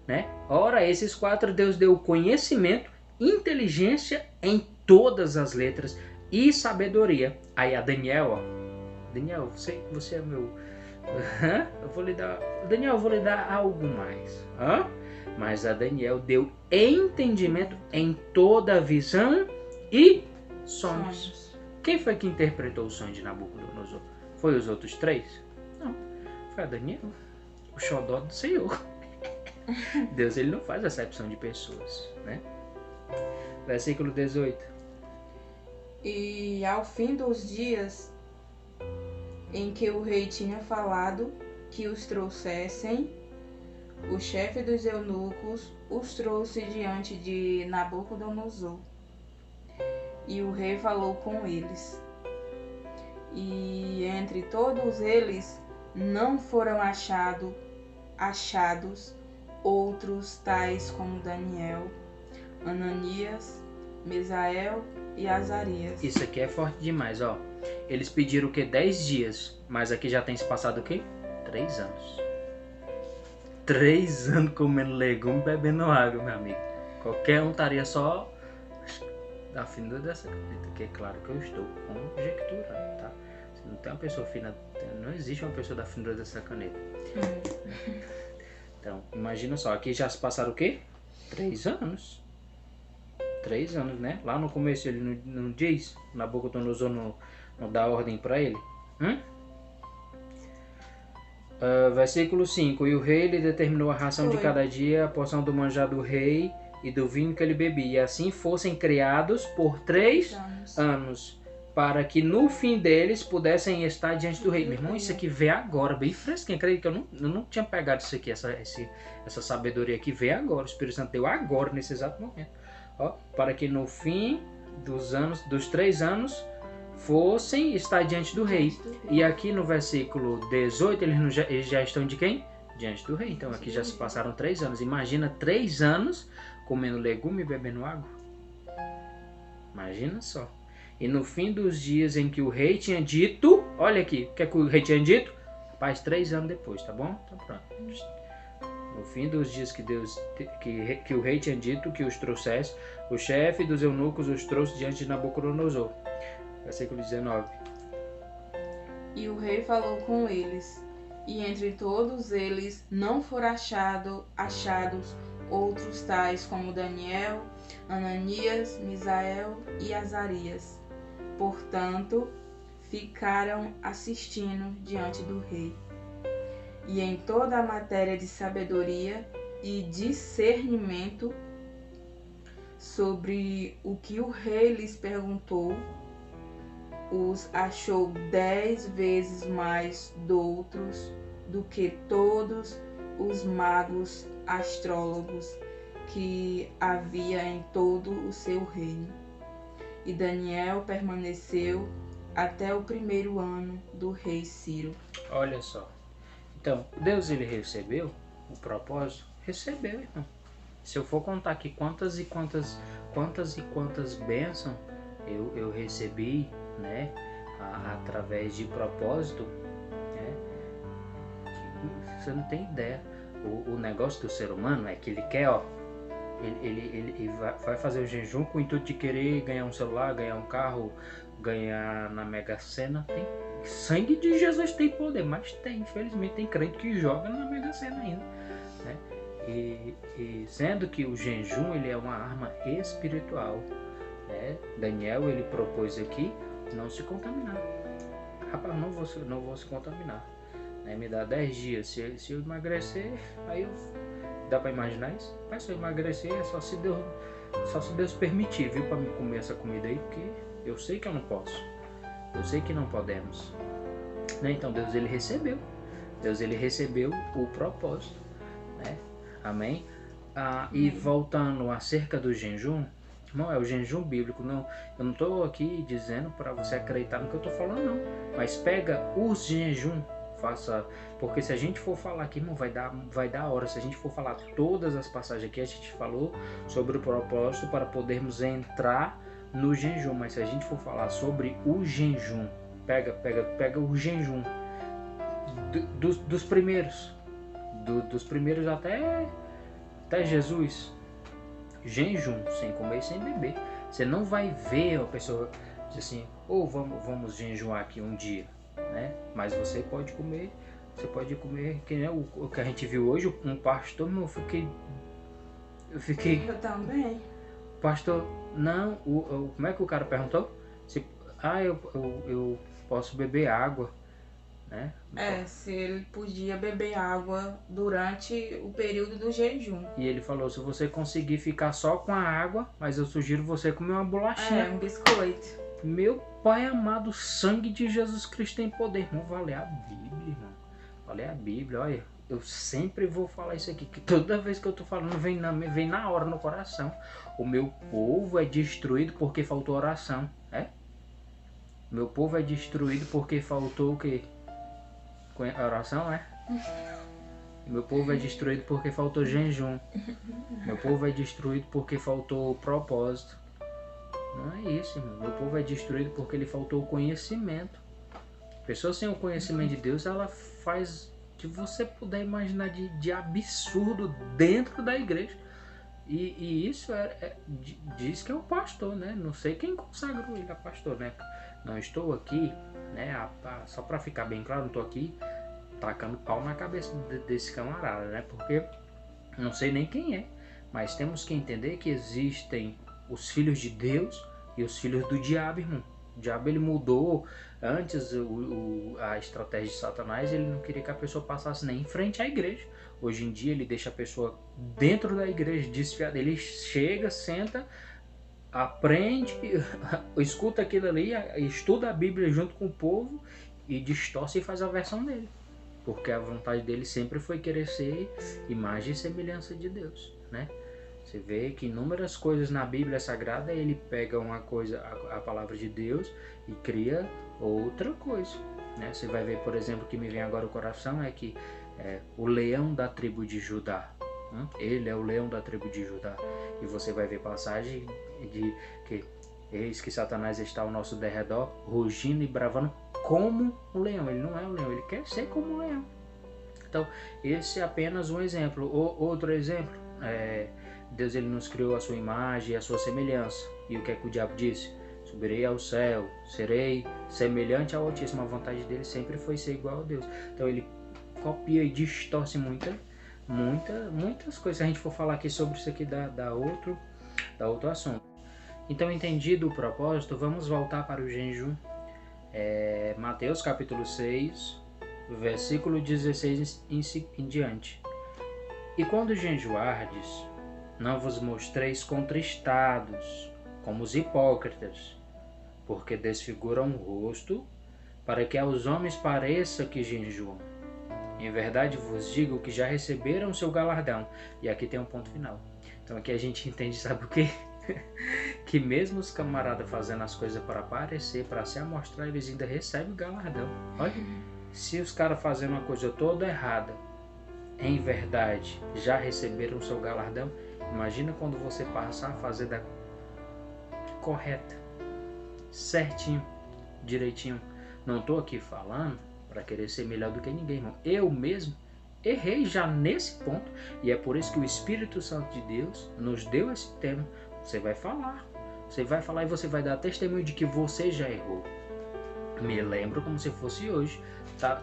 né? Ora, esses 4 Deus deu conhecimento, inteligência em todas as letras e sabedoria. Aí a Daniel, Daniel, você é meu... eu vou lhe dar algo mais. Mas a Daniel deu entendimento em toda a visão e sonhos. Quem foi que interpretou o sonho de Nabucodonosor? Foi os outros 3? Não. Foi a Daniel, o xodó do Senhor. Deus, ele não faz acepção de pessoas, né? Versículo 18. E ao fim dos dias em que o rei tinha falado que os trouxessem, o chefe dos eunucos os trouxe diante de Nabucodonosor. E o rei falou com eles. E entre todos eles não foram achados outros tais como Daniel, Ananias, Misael e Azarias. Isso aqui é forte demais, Eles pediram o quê? 10 dias. Mas aqui já tem se passado o quê? 3 anos. 3 anos comendo legume, bebendo água, meu amigo. Qualquer um estaria só da finura dessa caneta, que é claro que eu estou conjecturando, tá? Se não tem uma pessoa fina, não existe uma pessoa da finura dessa caneta. Então, imagina só, aqui já se passaram o quê? 3 anos. 3 anos, né? Lá no começo ele não diz, Nabucodonosor não dá ordem para ele. Versículo 5. E o rei lhe determinou a ração de cada dia, a porção do manjar do rei e do vinho que ele bebia. E assim fossem criados por 3 anos, para que no fim deles pudessem estar diante do rei. Meu irmão, isso aqui veio agora, bem fresquinho. Acredito que eu não tinha pegado isso aqui, essa sabedoria aqui veio agora. O Espírito Santo deu agora, nesse exato momento. Para que no fim dos 3 anos, fossem estar diante do rei. E aqui no versículo 18, eles já estão de quem? Diante do rei. Então aqui já se passaram 3 anos. Imagina 3 anos comendo legume e bebendo água. Imagina só. E no fim dos dias em que o rei tinha dito, olha aqui, o que é que o rei tinha dito? Rapaz, 3 anos depois, tá bom? Então pronto. No fim dos dias que o rei tinha dito que os trouxesse, o chefe dos eunucos os trouxe diante de Nabucodonosor. Versículo 19. E o rei falou com eles, E entre todos eles não foram achados outros tais como Daniel, Ananias, Misael e Azarias. Portanto, ficaram assistindo diante do rei. E em toda a matéria de sabedoria e discernimento sobre o que o rei lhes perguntou, os achou 10 vezes mais doutos do que todos os magos astrólogos que havia em todo o seu reino. E Daniel permaneceu até o 1º ano do rei Ciro. Olha só. Então, Deus ele recebeu o propósito? Recebeu, irmão. Se eu for contar aqui quantas e quantas bênçãos eu recebi, né, através de propósito, né, você não tem ideia. O negócio do ser humano é que ele quer, ó, ele vai fazer o jejum com o intuito de querer ganhar um celular, ganhar um carro, ganhar na Mega Sena. Tem sangue de Jesus, tem poder, mas tem, infelizmente tem crente que joga na Mega Sena ainda, né? E sendo que o jejum ele é uma arma espiritual, né? Daniel ele propôs aqui não se contaminar. Rapaz, não vou se contaminar, né? Me dá 10 dias, se eu emagrecer, aí eu... Dá pra imaginar isso? Mas se eu emagrecer é só se Deus permitir, viu, pra me comer essa comida aí, porque eu sei que eu não posso, eu sei que não podemos, né? Então Deus ele recebeu o propósito, né? Amém? E voltando acerca do jejum, não é o jejum bíblico, não. Eu não estou aqui dizendo para você acreditar no que eu estou falando, não. Mas pega os jejum, faça, porque se a gente for falar aqui, irmão, vai dar hora. Se a gente for falar todas as passagens aqui, a gente falou sobre o propósito para podermos entrar no jejum. Mas se a gente for falar sobre o jejum, pega o jejum dos primeiros, dos primeiros até Jesus. Jejum, sem comer e sem beber. Você não vai ver a pessoa dizer assim, vamos jejuar aqui um dia, né? Mas você pode comer, que nem o que a gente viu hoje, um pastor, eu fiquei... Eu também. Pastor, não, como é que o cara perguntou? Eu posso beber água, né? Se ele podia beber água durante o período do jejum. E ele falou, se você conseguir ficar só com a água, mas eu sugiro você comer uma bolachinha. Um biscoito. Meu Pai amado, o sangue de Jesus Cristo tem poder. Irmão, vale a Bíblia, irmão. Vale a Bíblia, olha. Eu sempre vou falar isso aqui, que toda vez que eu tô falando vem na hora no coração. O meu povo é destruído porque faltou oração, Meu povo é destruído porque faltou o quê? Oração, Meu povo é destruído porque faltou jejum. Meu povo é destruído porque faltou propósito. Não é isso, irmão. Meu povo é destruído porque ele faltou conhecimento. Pessoa sem o conhecimento de Deus, ela faz o que você puder imaginar de absurdo dentro da igreja. E isso diz que é o pastor, né? Não sei quem consagrou ele a pastor, né? Não estou aqui, né? Só para ficar bem claro, não estou aqui tacando pau na cabeça desse camarada, né? Porque não sei nem quem é. Mas temos que entender que existem os filhos de Deus e os filhos do diabo, irmão. O diabo ele mudou antes a estratégia de Satanás. Ele não queria que a pessoa passasse nem em frente à igreja. Hoje em dia ele deixa a pessoa dentro da igreja desfiada. Ele chega, senta, aprende, escuta aquilo ali, estuda a Bíblia junto com o povo e distorce e faz a versão dele. Porque a vontade dele sempre foi querer ser imagem e semelhança de Deus, né? Você vê que inúmeras coisas na Bíblia Sagrada ele pega uma coisa, a palavra de Deus, e cria outra coisa, né? Você vai ver, por exemplo, que me vem agora o coração é que o leão da tribo de Judá, ele é o leão da tribo de Judá, e você vai ver passagem de que eis que Satanás está ao nosso derredor, rugindo e bravando como um leão. Ele não é um leão, ele quer ser como um leão. Então, esse é apenas um exemplo. Outro exemplo, Deus ele nos criou a sua imagem e a sua semelhança. E o que é que o diabo disse? Subirei ao céu, serei semelhante ao Altíssimo. A vontade dele sempre foi ser igual a Deus. Então ele copia e distorce muitas coisas. Se a gente for falar aqui sobre isso aqui, dá outro assunto. Então, entendido o propósito, vamos voltar para o jejum. Mateus capítulo 6, versículo 16 em diante. E quando jejuardes, não vos mostreis contristados, como os hipócritas, porque desfiguram o rosto, para que aos homens pareça que jejuam. Em verdade vos digo que já receberam seu galardão. E aqui tem um ponto final. Então aqui a gente entende, sabe o quê? Que mesmo os camaradas fazendo as coisas para aparecer, para se amostrar, eles ainda recebem o galardão. Olha, se os caras fazendo uma coisa toda errada, em verdade, já receberam o seu galardão, imagina quando você passar a fazer da correta, certinho, direitinho. Não estou aqui falando para querer ser melhor do que ninguém, irmão. Eu mesmo errei já nesse ponto, e é por isso que o Espírito Santo de Deus nos deu esse tema. Você vai falar e você vai dar testemunho de que você já errou. Me lembro como se fosse hoje.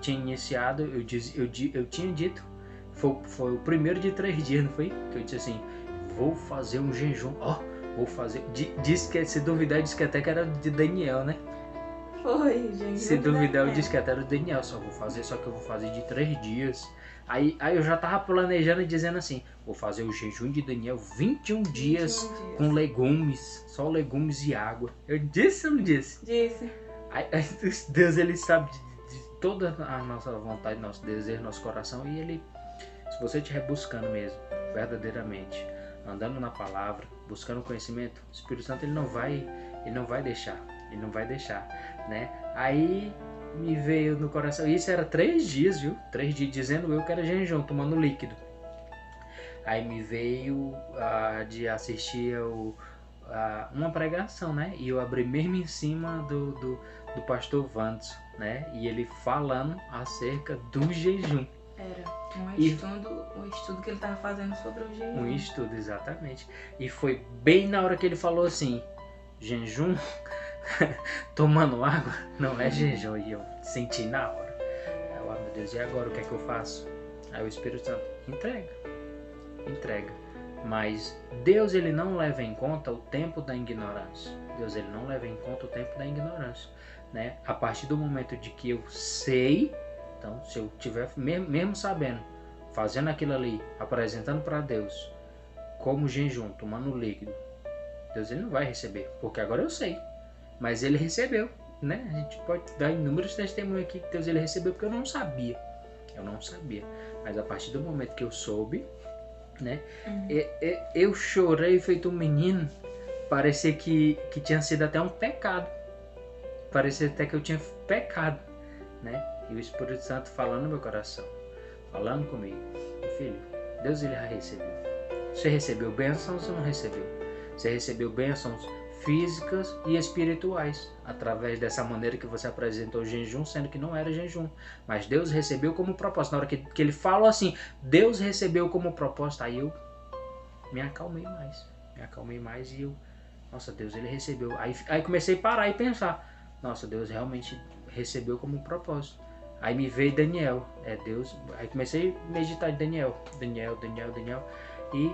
Tinha iniciado, eu tinha dito, foi o primeiro de 3 dias, não foi? Que eu disse assim, vou fazer um jejum, vou fazer. Disse que, se duvidar, disse que até que era de Daniel, né? Foi, gente. Se duvidar, eu disse que até era de Daniel, só que eu vou fazer de 3 dias. Aí eu já tava planejando e dizendo assim, vou fazer o jejum de Daniel 21 dias com legumes, só legumes e água. Eu disse ou não disse? Disse. Aí, Deus, ele sabe de toda a nossa vontade, nosso desejo, nosso coração, e ele, se você estiver buscando mesmo, verdadeiramente, andando na palavra, buscando conhecimento, o Espírito Santo ele não vai deixar, né? Aí me veio no coração, isso era 3 dias, viu? 3 dias dizendo eu que era jejum, tomando líquido. Aí me veio de assistir uma pregação, né? E eu abri mesmo em cima do pastor Vandes, né? E ele falando acerca do jejum. Era um estudo que ele estava fazendo sobre o jejum. Um estudo, exatamente. E foi bem na hora que ele falou assim, jejum tomando água não é jejum. E eu senti na hora. Meu Deus, e agora o que é que eu faço? Aí o Espírito Santo entrega. Mas Deus ele não leva em conta o tempo da ignorância. Deus ele não leva em conta o tempo da ignorância, né? A partir do momento de que eu sei, então se eu tiver mesmo sabendo, fazendo aquilo ali, apresentando para Deus como jejum, tomando líquido, Deus ele não vai receber, porque agora eu sei. Mas ele recebeu, né? A gente pode dar inúmeros testemunhos aqui que Deus ele recebeu, porque eu não sabia. Mas a partir do momento que eu soube, né? Eu chorei feito um menino. Parecia que tinha sido até um pecado. Parecia até que eu tinha pecado, né? E o Espírito Santo falando no meu coração, falando comigo. Meu filho, Deus ele já recebeu. Você recebeu bênçãos ou não recebeu? Você recebeu bênçãos físicas e espirituais, através dessa maneira que você apresentou o jejum, sendo que não era jejum, mas Deus recebeu como propósito. Na hora que ele falou assim, Deus recebeu como propósito, aí eu me acalmei mais e eu, nossa, Deus ele recebeu. Aí comecei a parar e pensar, nossa, Deus realmente recebeu como propósito. Aí me veio Daniel, Deus, aí comecei a meditar em Daniel, e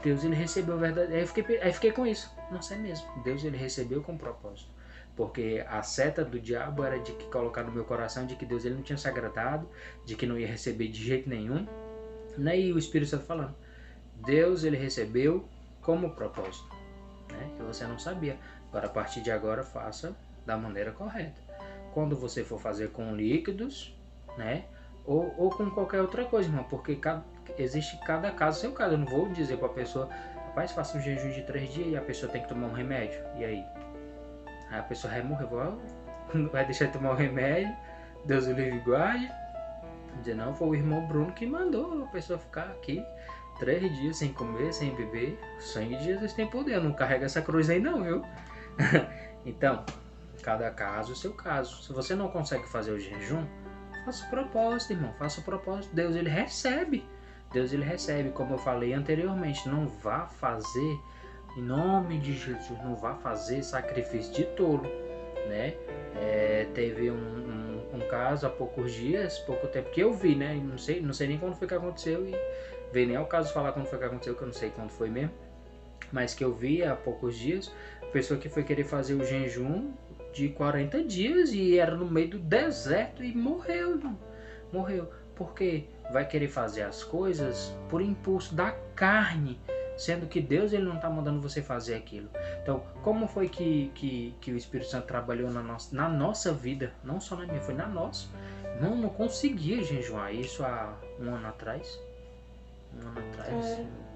Deus ele recebeu a verdade. Aí fiquei com isso. Nossa, é mesmo. Deus ele recebeu com propósito. Porque a seta do diabo era de que colocar no meu coração de que Deus ele não tinha se agradado, de que não ia receber de jeito nenhum, né? E o Espírito Santo falando, Deus ele recebeu como propósito, né? Que você não sabia. Agora, a partir de agora, faça da maneira correta. Quando você for fazer com líquidos, né? Ou com qualquer outra coisa, irmão, porque existe cada caso, seu caso. Eu não vou dizer para a pessoa, rapaz, faça um jejum de 3 dias e a pessoa tem que tomar um remédio. E aí? Aí a pessoa vai morrer, vai deixar de tomar o remédio, Deus o livre e guarde. Dizer, não, foi o irmão Bruno que mandou a pessoa ficar aqui 3 dias sem comer, sem beber. O sangue de Jesus tem poder, não carrega essa cruz aí não, viu? Então, cada caso, o seu caso. Se você não consegue fazer o jejum, faça o propósito, irmão, faça o propósito. Deus ele recebe, como eu falei anteriormente. Não vá fazer, em nome de Jesus, não vá fazer sacrifício de tolo. né? Teve um caso há poucos dias, pouco tempo que eu vi, né? Não sei nem quando foi que aconteceu e veio nem ao caso falar quando foi que aconteceu, que eu não sei quando foi mesmo, mas que eu vi há poucos dias, pessoa que foi querer fazer o jejum de 40 dias e era no meio do deserto e morreu, irmão. Morreu. Porque vai querer fazer as coisas por impulso da carne, sendo que Deus ele não está mandando você fazer aquilo. Então, como foi que o Espírito Santo trabalhou na nossa vida, não só na minha, foi na nossa. Não conseguia jejuar isso há um ano atrás,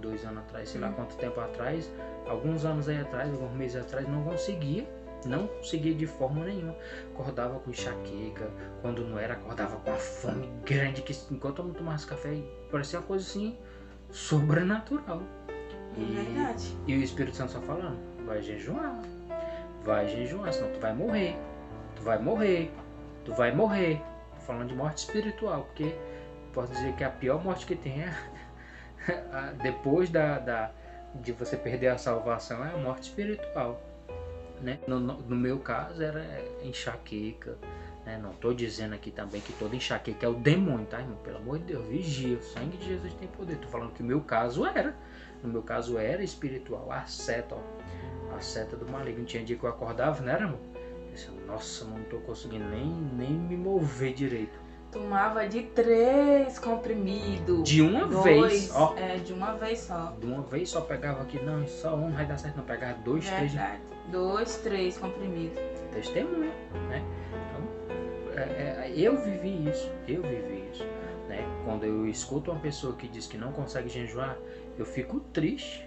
2 anos atrás, sei lá quanto tempo atrás, alguns anos aí atrás, alguns meses atrás, não conseguia de forma nenhuma. Acordava com enxaqueca, quando não era, acordava com uma fome grande, que enquanto eu não tomasse café, parecia uma coisa assim, sobrenatural. E o Espírito Santo só falando, vai jejuar, senão tu vai morrer, Tô falando de morte espiritual, porque posso dizer que a pior morte que tem depois de você perder a salvação é a morte espiritual, né? No meu caso era enxaqueca, né? Não estou dizendo aqui também que toda enxaqueca é o demônio, tá, irmão? Pelo amor de Deus, vigia, o sangue de Jesus tem poder. Tô falando que no meu caso era espiritual, a seta do maligno. Tinha dia que eu acordava, né, irmão? Eu disse, nossa, não tô conseguindo nem me mover direito. Tomava de 3 comprimidos. De uma vez, ó. De uma vez só. De uma vez só pegava aqui, não, só um vai dar certo, não. Pegava 2, 3. 2, 3 comprimidos. Testemunha, né? Então, eu vivi isso, né? Quando eu escuto uma pessoa que diz que não consegue jejuar, eu fico triste,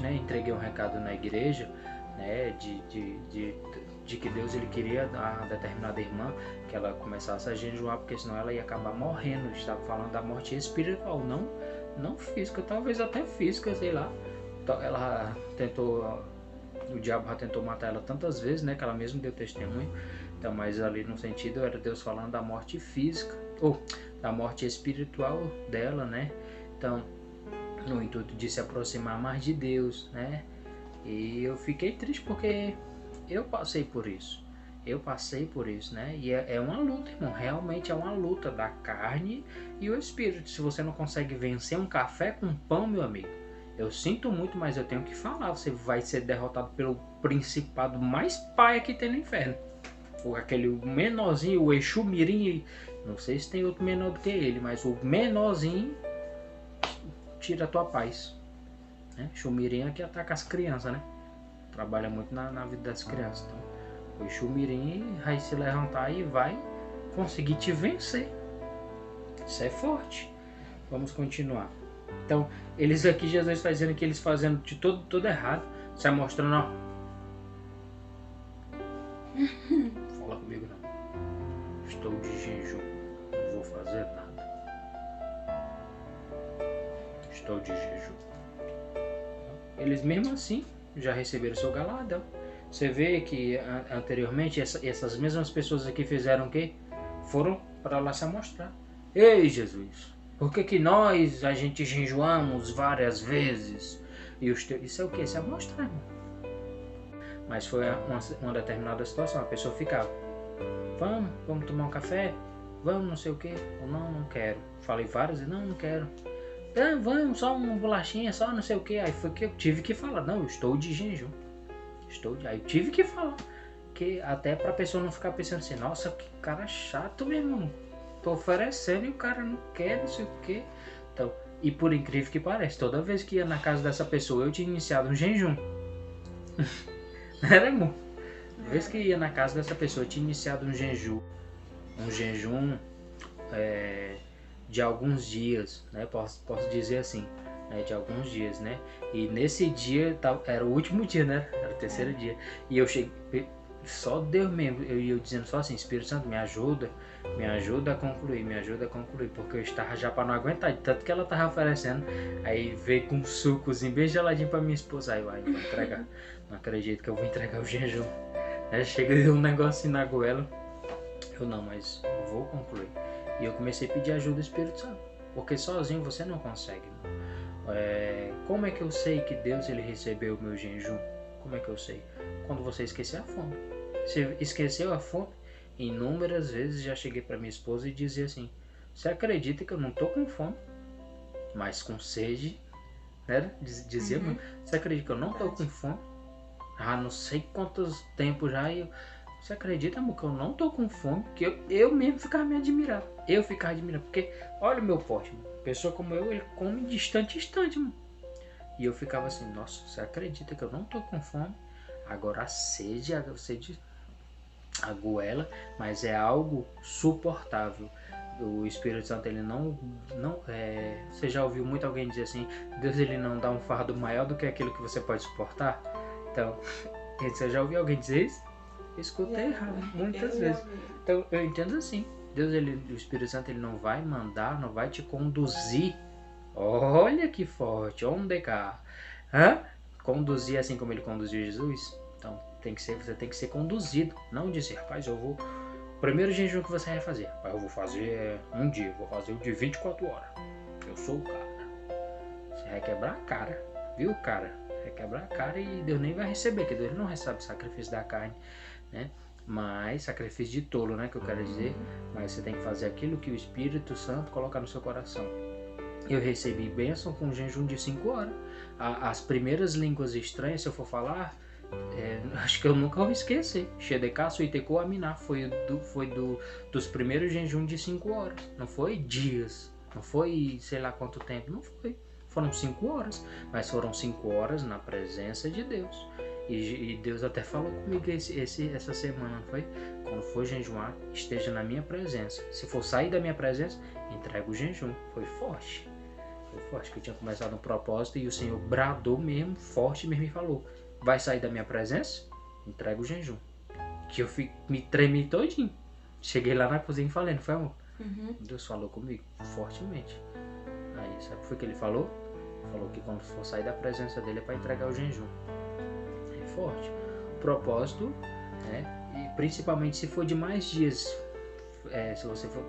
né? Entreguei um recado na igreja, né? De que Deus ele queria a determinada irmã que ela começasse a jejuar, porque senão ela ia acabar morrendo. Estava falando da morte espiritual, não física, talvez até física, sei lá. Ela tentou, o diabo já tentou matar ela tantas vezes, né, que ela mesma deu testemunho. Então, mas ali no sentido era Deus falando da morte física ou da morte espiritual dela, né? Então, no intuito de se aproximar mais de Deus, né? E eu fiquei triste porque eu passei por isso, né? E é uma luta, irmão, realmente é uma luta da carne e o espírito. Se você não consegue vencer um café com pão, meu amigo, eu sinto muito, mas eu tenho que falar, você vai ser derrotado pelo principado mais paia que tem no inferno. Ou aquele menorzinho, o Exu Mirim, não sei se tem outro menor do que ele, mas o menorzinho tira a tua paz, né? Exu Mirim é que ataca as crianças, né? Trabalha muito na vida das crianças. Então, o Exu Mirim vai se levantar e vai conseguir te vencer. Isso é forte. Vamos continuar. Então, eles aqui, Jesus está dizendo que eles fazendo de tudo errado, sai mostrando, ó. Fala comigo não. Estou de jejum, não vou fazer nada. Estou de jejum. Eles mesmo assim já receberam seu galardão. Você vê que anteriormente essas mesmas pessoas aqui fizeram o quê? Foram para lá se amostrar. Ei, Jesus, por que a gente jejuamos várias vezes? E isso é o que? Se amostrar, irmão. Mas foi uma determinada situação. A pessoa ficava, vamos tomar um café? Vamos não sei o que? Ou não quero. Falei várias e não quero. Vamos, só uma bolachinha, só não sei o que. Aí foi que eu tive que falar, não, eu estou de jejum. Aí eu tive que falar. Que até pra pessoa não ficar pensando assim, nossa, que cara chato, meu irmão. Tô oferecendo e o cara não quer, não sei o que. Então, e por incrível que pareça, toda vez que ia na casa dessa pessoa, eu tinha iniciado um jejum. Era, irmão? Toda vez que ia na casa dessa pessoa, eu tinha iniciado um jejum. Um jejum de alguns dias, né? Posso dizer assim, né? De alguns dias, né? E nesse dia, era o último dia, né? Era o terceiro dia. E eu cheguei, só Deus mesmo, eu dizendo só assim, Espírito Santo, me ajuda a concluir, porque eu estava já para não aguentar, de tanto que ela estava oferecendo. Aí veio com um sucozinho bem geladinho para minha esposa, aí vai entregar. Não acredito que eu vou entregar o jejum. Chega de um negócio na goela. Eu não, mas eu vou concluir. E eu comecei a pedir ajuda do Espírito Santo, porque sozinho você não consegue. Como é que eu sei que Deus ele recebeu o meu jejum? Como é que eu sei? Quando você esquecer a fome. Você esqueceu a fome? Inúmeras vezes já cheguei para minha esposa e dizia assim: você acredita que eu não tô com fome, mas com sede? Né? Dizia, você acredita que eu não tô com fome? Ah, não sei quantos tempos já. Você acredita, amor, que eu não tô com fome? Que eu mesmo ficava me admirando. Eu ficava admirando. Porque olha o meu pote, mano. Pessoa como eu, ele come de instante em instante, mano. E eu ficava assim, nossa, você acredita que eu não tô com fome? Agora a sede a goela, mas é algo suportável. O Espírito Santo, ele não você já ouviu muito alguém dizer assim, Deus, ele não dá um fardo maior do que aquilo que você pode suportar? Então, você já ouviu alguém dizer isso? Eu escutei errado muitas vezes. Então, eu entendo assim, Deus, o Espírito Santo, ele não vai mandar, não vai te conduzir. Olha que forte, onde cá? Conduzir assim como ele conduziu Jesus? Então, você tem que ser conduzido, não dizer, rapaz, eu vou... Primeiro jejum que você vai fazer, rapaz, eu vou fazer um dia, eu vou fazer o de 24 horas. Eu sou o cara. Você vai quebrar a cara, viu, cara? Vai quebrar a cara e Deus nem vai receber, porque Deus não recebe o sacrifício da carne, né? Mas, sacrifício de tolo, né, que eu quero dizer. Mas você tem que fazer aquilo que o Espírito Santo coloca no seu coração. Eu recebi bênção com um jejum de 5 horas. As primeiras línguas estranhas, se eu for falar, acho que eu nunca vou esquecer. Shedekah, Suiteku, Aminá. Foi dos primeiros jejuns de 5 horas. Não foi dias. Não foi sei lá quanto tempo. Não foi. Foram 5 horas. Mas foram 5 horas na presença de Deus. E Deus até falou comigo essa semana, não foi? Quando for jejuar, esteja na minha presença. Se for sair da minha presença, entrega o jejum. Foi forte. Foi forte, que eu tinha começado um propósito e o Senhor bradou mesmo, forte mesmo, e falou: vai sair da minha presença? Entrega o jejum. Que eu me tremi todinho. Cheguei lá na cozinha e falei, não foi, amor? Deus falou comigo fortemente. Aí, sabe o que foi que ele falou? Falou que quando for sair da presença dele é para entregar o jejum. É forte. O propósito, né? E principalmente se for de mais dias. Se você for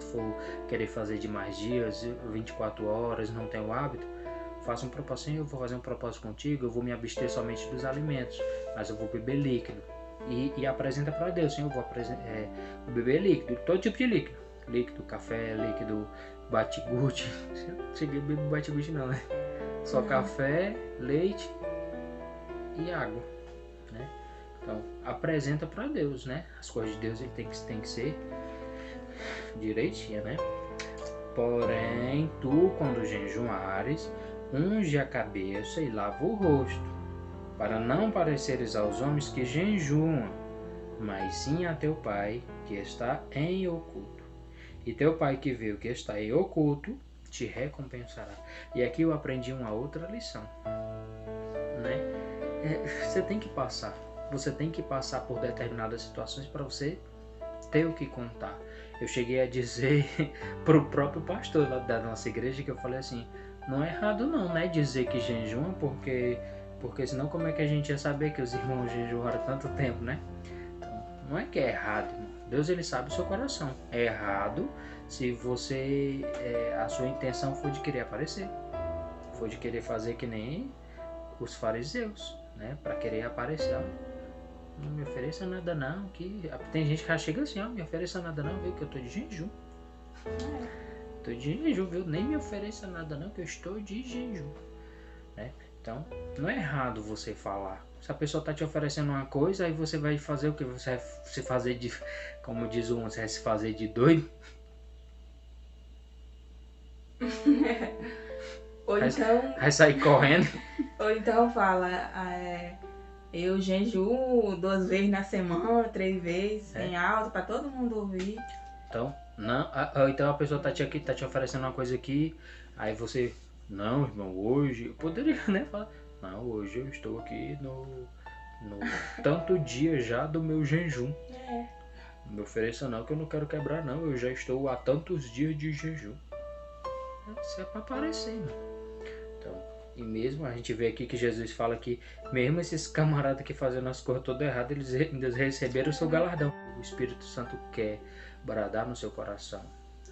querer fazer de mais dias, 24 horas, não tem o hábito, faça um propósito. Eu vou fazer um propósito contigo, eu vou me abster somente dos alimentos, mas eu vou beber líquido. E apresenta para Deus, Senhor, eu vou beber líquido, todo tipo de líquido. Líquido, café, líquido, bate-guti. Cheguei a beber bate-guti não, né? Só café, leite e água, né? Então, apresenta para Deus, né? As coisas de Deus ele tem que ser direitinha, né? Porém, tu, quando jejuares, unge a cabeça e lava o rosto, para não pareceres aos homens que jejuam, mas sim a teu Pai que está em oculto. E teu Pai que vê o que está em oculto te recompensará. E aqui eu aprendi uma outra lição, né? Você tem que passar por determinadas situações para você ter o que contar. Eu cheguei a dizer pro próprio pastor da nossa igreja, que eu falei assim, não é errado não, né, dizer que jejum, porque senão como é que a gente ia saber que os irmãos jejuaram tanto tempo, né? Então, não é que é errado, irmão. Deus, ele sabe o seu coração. É errado se você, a sua intenção foi de querer aparecer, foi de querer fazer que nem os fariseus, né, para querer aparecer. Não me ofereça nada não, que tem gente que já chega assim, me ofereça nada não, viu, que eu tô de jejum. Tô de jejum, viu, nem me ofereça nada não, que eu estou de jejum, né? Então, não é errado você falar. Se a pessoa tá te oferecendo uma coisa, aí você vai fazer o que? Você vai se fazer de, como diz um, você vai se fazer de doido. Ou então... Vai sair correndo. Ou então fala... eu jejuo 2 vezes na semana, 3 vezes, em alto, pra todo mundo ouvir. Então, não, então a pessoa tá te oferecendo uma coisa aqui, aí você, não, irmão, hoje, eu poderia, né, falar, não, hoje eu estou aqui no tanto dia já do meu jejum. Não me ofereça não, que eu não quero quebrar não, eu já estou há tantos dias de jejum. Isso é pra aparecer, irmão. Então, e mesmo a gente vê aqui que Jesus fala que mesmo esses camaradas que fazendo as coisas todas erradas, eles ainda receberam o seu galardão. O Espírito Santo quer bradar no seu coração,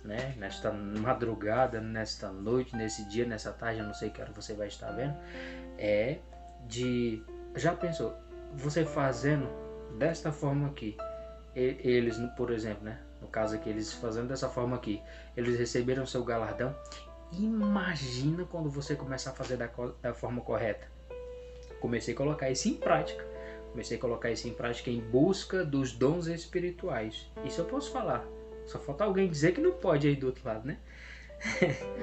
né? Nesta madrugada, nesta noite, nesse dia, nessa tarde, eu não sei que hora você vai estar vendo, já pensou, você fazendo desta forma aqui, eles, por exemplo, né? No caso aqui, eles fazendo dessa forma aqui, eles receberam seu galardão. Imagina quando você começar a fazer da forma correta. Comecei a colocar isso em prática. Comecei a colocar isso em prática em busca dos dons espirituais. Isso eu posso falar. Só falta alguém dizer que não pode aí do outro lado, né?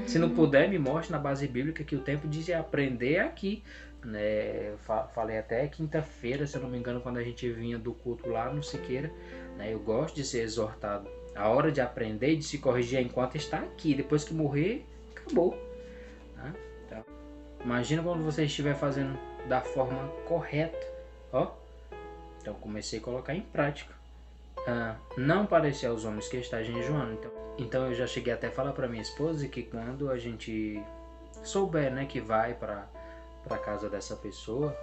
Se não puder, me mostre na base bíblica que o tempo de aprender é aqui. Né? Falei até quinta-feira, se eu não me engano, quando a gente vinha do culto lá no Siqueira. Né? Eu gosto de ser exortado. A hora de aprender e de se corrigir é enquanto está aqui. Depois que morrer, acabou. Tá? Então, imagina quando você estiver fazendo da forma correta. Ó. Então comecei a colocar em prática. Não parecer aos homens que está jejuando. Então eu já cheguei até a falar para minha esposa que quando a gente souber, né, que vai para casa dessa pessoa,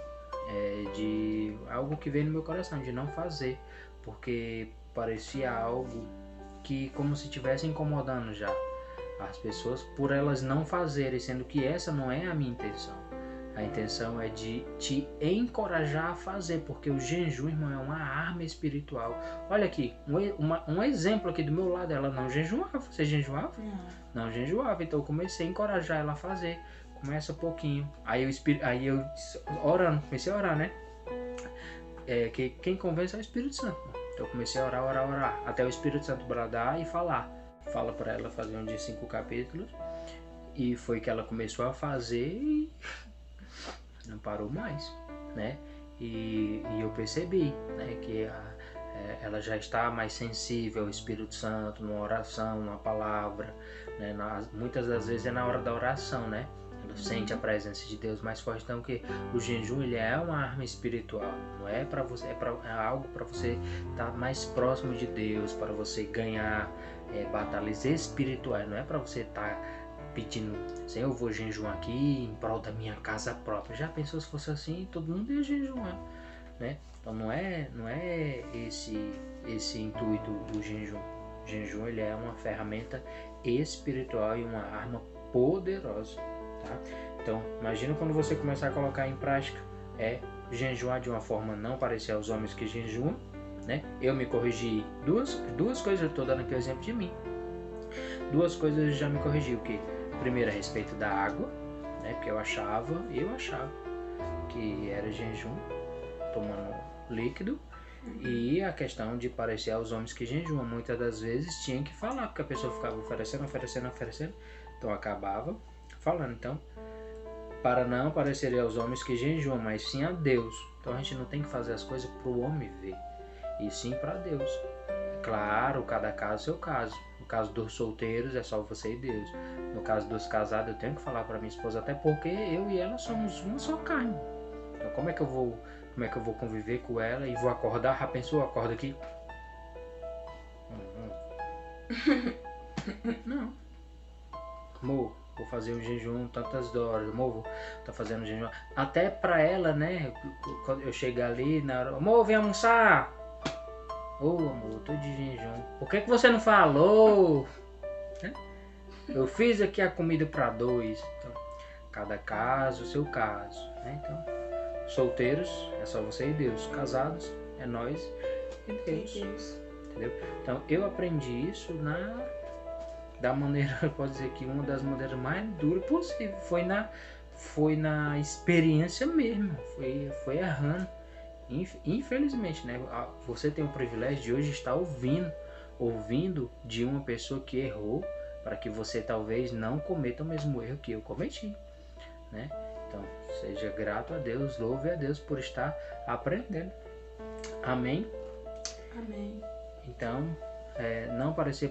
de algo que veio no meu coração, de não fazer, porque parecia algo que como se estivesse incomodando já as pessoas por elas não fazerem, sendo que essa não é a minha intenção. A intenção é de te encorajar a fazer, porque o jejum, irmão, é uma arma espiritual. Olha aqui, um exemplo aqui do meu lado, ela não jejuava. Você jejuava? Não jejuava, então eu comecei a encorajar ela a fazer. Começa pouquinho. Aí eu orando, comecei a orar, né? Que quem convence é o Espírito Santo. Então eu comecei a orar, até o Espírito Santo bradar e falar. Fala para ela fazer um de 5 capítulos. E foi que ela começou a fazer e não parou mais, né? E eu percebi, né, que ela já está mais sensível ao Espírito Santo, numa oração, numa palavra, né? Muitas das vezes é na hora da oração, né? Ela sente a presença de Deus mais forte. Então que o jejum, ele é uma arma espiritual, não é para você, é algo para você estar mais próximo de Deus, para você ganhar batalhas espirituais, não é para você estar pedindo, Senhor, eu vou jejuar aqui em prol da minha casa própria. Já pensou se fosse assim, todo mundo ia jejuar, né? Então não é esse intuito do jejum. O jejum, ele é uma ferramenta espiritual e uma arma poderosa, tá? Então imagina quando você começar a colocar em prática, jejuar de uma forma não parecer aos homens que jejuam, né? Eu me corrigi duas coisas, eu estou dando aqui o exemplo de mim. Duas coisas eu já me corrigi, o quê? Primeiro a respeito da água, né? Porque eu achava que era jejum, tomando líquido, e a questão de parecer aos homens que jejuam. Muitas das vezes tinha que falar, porque a pessoa ficava oferecendo, então acabava falando. Então, para não parecer aos homens que jejuam, mas sim a Deus. Então a gente não tem que fazer as coisas para o homem ver, e sim para Deus. Claro, cada caso é seu caso. No caso dos solteiros é só você e Deus. No caso dos casados eu tenho que falar para minha esposa, até porque eu e ela somos uma só carne. Então como é que eu vou conviver com ela e vou acordar? Já pensou? Acorda aqui? Não. Amor, vou fazer um jejum tantas horas. Amor, tá fazendo um jejum. Até para ela, né? Quando eu chegar ali na hora, amor, vem almoçar. Amor, eu tô de jejum. Por que você não falou? Eu fiz aqui a comida para 2. Então, cada caso, o seu caso, né? Então, solteiros é só você e Deus. Casados é nós e Deus. Entendeu? Então, eu aprendi isso da maneira, eu posso dizer que uma das maneiras mais duras possível. Foi na experiência mesmo. Foi errando. Infelizmente, né? Você tem o privilégio de hoje estar ouvindo de uma pessoa que errou, para que você talvez não cometa o mesmo erro que eu cometi, né? Então, seja grato a Deus, louve a Deus por estar aprendendo. Amém? Amém. Então,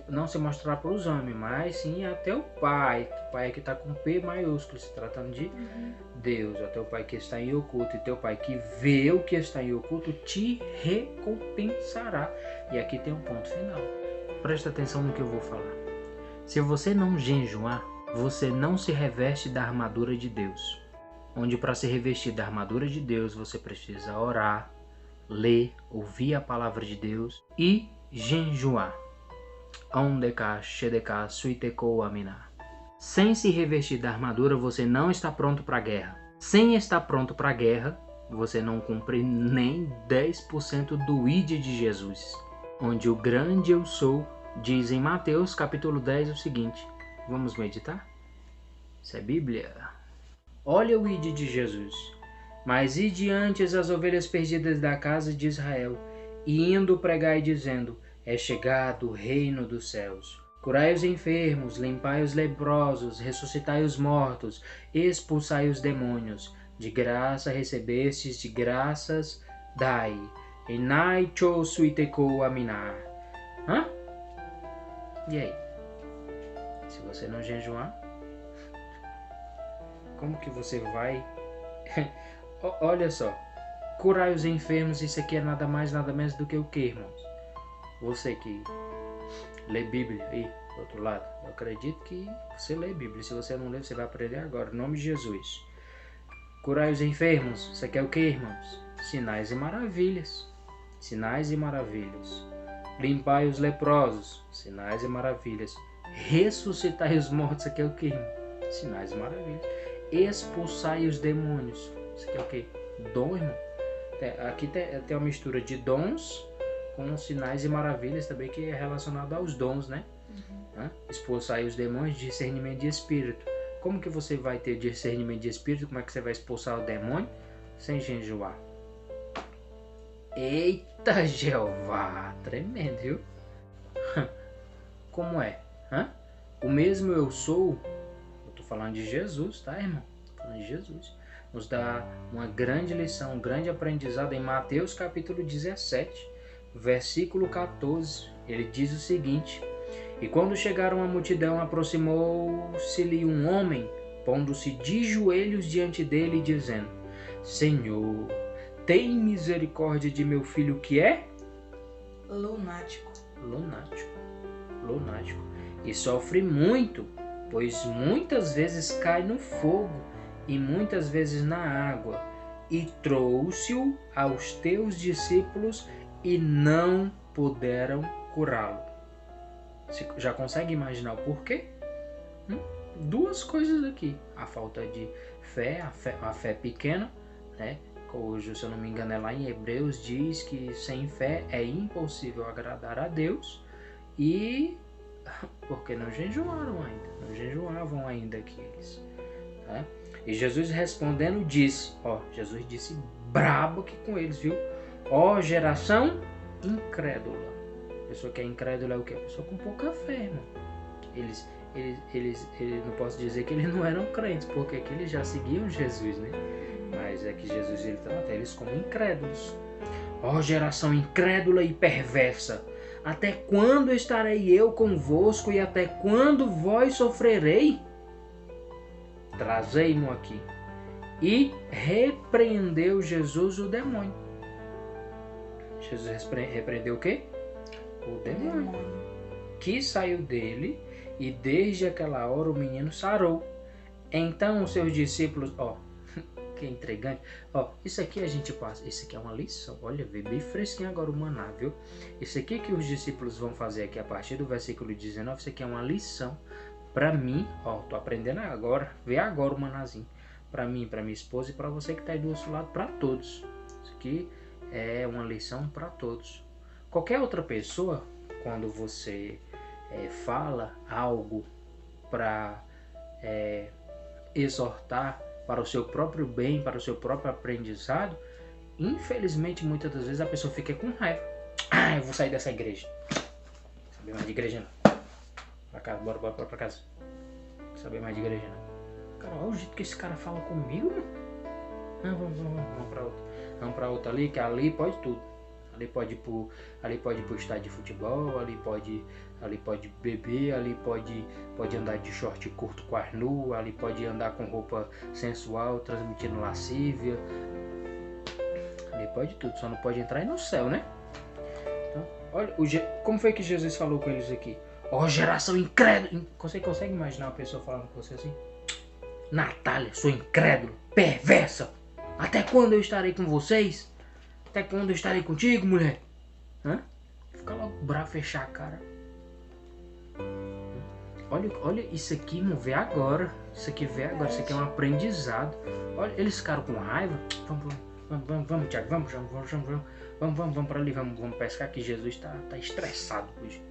não se mostrar para os homens, mas sim até o Pai. O Pai que está com P maiúsculo, se tratando de Deus. Até o Pai que está em oculto. E teu Pai que vê o que está em oculto te recompensará. E aqui tem um ponto final. Presta atenção no que eu vou falar. Se você não jejuar, você não se reveste da armadura de Deus. Onde para se revestir da armadura de Deus, você precisa orar, ler, ouvir a palavra de Deus e jejuar. Sem se revestir da armadura, você não está pronto para a guerra. Sem estar pronto para a guerra, você não cumpre nem 10% do ID de Jesus. onde o grande eu sou diz em Mateus capítulo 10 o seguinte. Vamos meditar? Isso é Bíblia. Olha o ide de Jesus. Mas ide antes as ovelhas perdidas da casa de Israel, e indo pregai dizendo, é chegado o reino dos céus. Curai os enfermos, limpai os leprosos, ressuscitai os mortos, expulsai os demônios. De graça recebestes, de graças dai. Enai cho suiteko aminar. Hã? E aí? Se você não jejuar, como que você vai... Olha só, curai os enfermos, isso aqui é nada mais, nada menos do que o que, irmãos? Você que lê Bíblia aí, do outro lado, eu acredito que você lê Bíblia. Se você não lê, você vai aprender agora, em nome de Jesus. Curai os enfermos, isso aqui é o que, irmãos? Sinais e maravilhas. Sinais e maravilhas. Limpai os leprosos, sinais e maravilhas. Ressuscitai os mortos, isso aqui é o que, irmão? Sinais e maravilhas. Expulsai os demônios, isso aqui é o que? Dom, irmão. Aqui tem uma mistura de dons com sinais e maravilhas também, que é relacionado aos dons, né? Expulsai os demônios, discernimento de espírito. Como que você vai ter discernimento de espírito? Como é que você vai expulsar o demônio? Sem jejuar. Eita, Jeová! Tremendo, viu? Como é? O mesmo eu sou, eu tô falando de Jesus, tá, irmão? Tô falando de Jesus. Nos dá uma grande lição, um grande aprendizado em Mateus capítulo 17, versículo 14. Ele diz o seguinte: e quando chegaram à multidão, aproximou-se-lhe um homem, pondo-se de joelhos diante dele, dizendo, Senhor, tem misericórdia de meu filho que é? Lunático. E sofre muito, pois muitas vezes cai no fogo e muitas vezes na água. E trouxe-o aos teus discípulos e não puderam curá-lo. Você já consegue imaginar o porquê? Duas coisas aqui. A falta de fé, a fé pequena, né? Hoje, se eu não me engano, é lá em Hebreus, diz que sem fé é impossível agradar a Deus. E porque não jejuaram ainda, não jejuavam ainda aqueles. Tá? E Jesus respondendo disse, Jesus disse brabo aqui com eles, viu? Ó geração incrédula. A pessoa que é incrédula é o quê? A pessoa com pouca fé, irmão. Eles não posso dizer que eles não eram crentes, porque aqui eles já seguiam Jesus, né? Mas é que Jesus ele trata eles como incrédulos. Ó geração incrédula e perversa, até quando estarei eu convosco e até quando vós sofrerei? Trazei-mo aqui. E repreendeu Jesus o demônio. Jesus repreendeu o quê? O demônio. Que saiu dele e desde aquela hora o menino sarou. Então os seus discípulos, que intrigante. Isso aqui a gente passa. Isso aqui é uma lição. Olha, vê bem fresquinho agora o maná, viu? Isso aqui que os discípulos vão fazer aqui a partir do versículo 19. Isso aqui é uma lição para mim. Tô aprendendo agora. Vê agora o manazinho. Para mim, para minha esposa e para você que está aí do outro lado, para todos. Isso aqui é uma lição para todos. Qualquer outra pessoa, quando você fala algo para exortar para o seu próprio bem, para o seu próprio aprendizado, infelizmente muitas das vezes a pessoa fica com raiva. Eu vou sair dessa igreja. Não saber mais de igreja não. Pra casa, bora pra casa. Não saber mais de igreja não. Cara, olha o jeito que esse cara fala comigo, mano. Vamos pra outra. Vamos pra outra ali, que ali pode tudo. Ali pode ir pro estádio de futebol, ali pode beber, ali pode andar de short curto com ar nu, ali pode andar com roupa sensual, transmitindo lascívia. Ali pode tudo, só não pode entrar no céu, né? Então, olha, como foi que Jesus falou com eles aqui? Geração incrédula! Você consegue imaginar uma pessoa falando com você assim? Natália, sou incrédulo, perversa! Até quando eu estarei com vocês? Até quando eu estarei contigo, mulher? Fica logo bravo, fechar a cara. Olha isso aqui, irmão, vê agora. Isso aqui é um aprendizado. Olha, eles ficaram com raiva. Vamos, Tiago, vamos para ali, vamos pescar, que Jesus tá estressado hoje.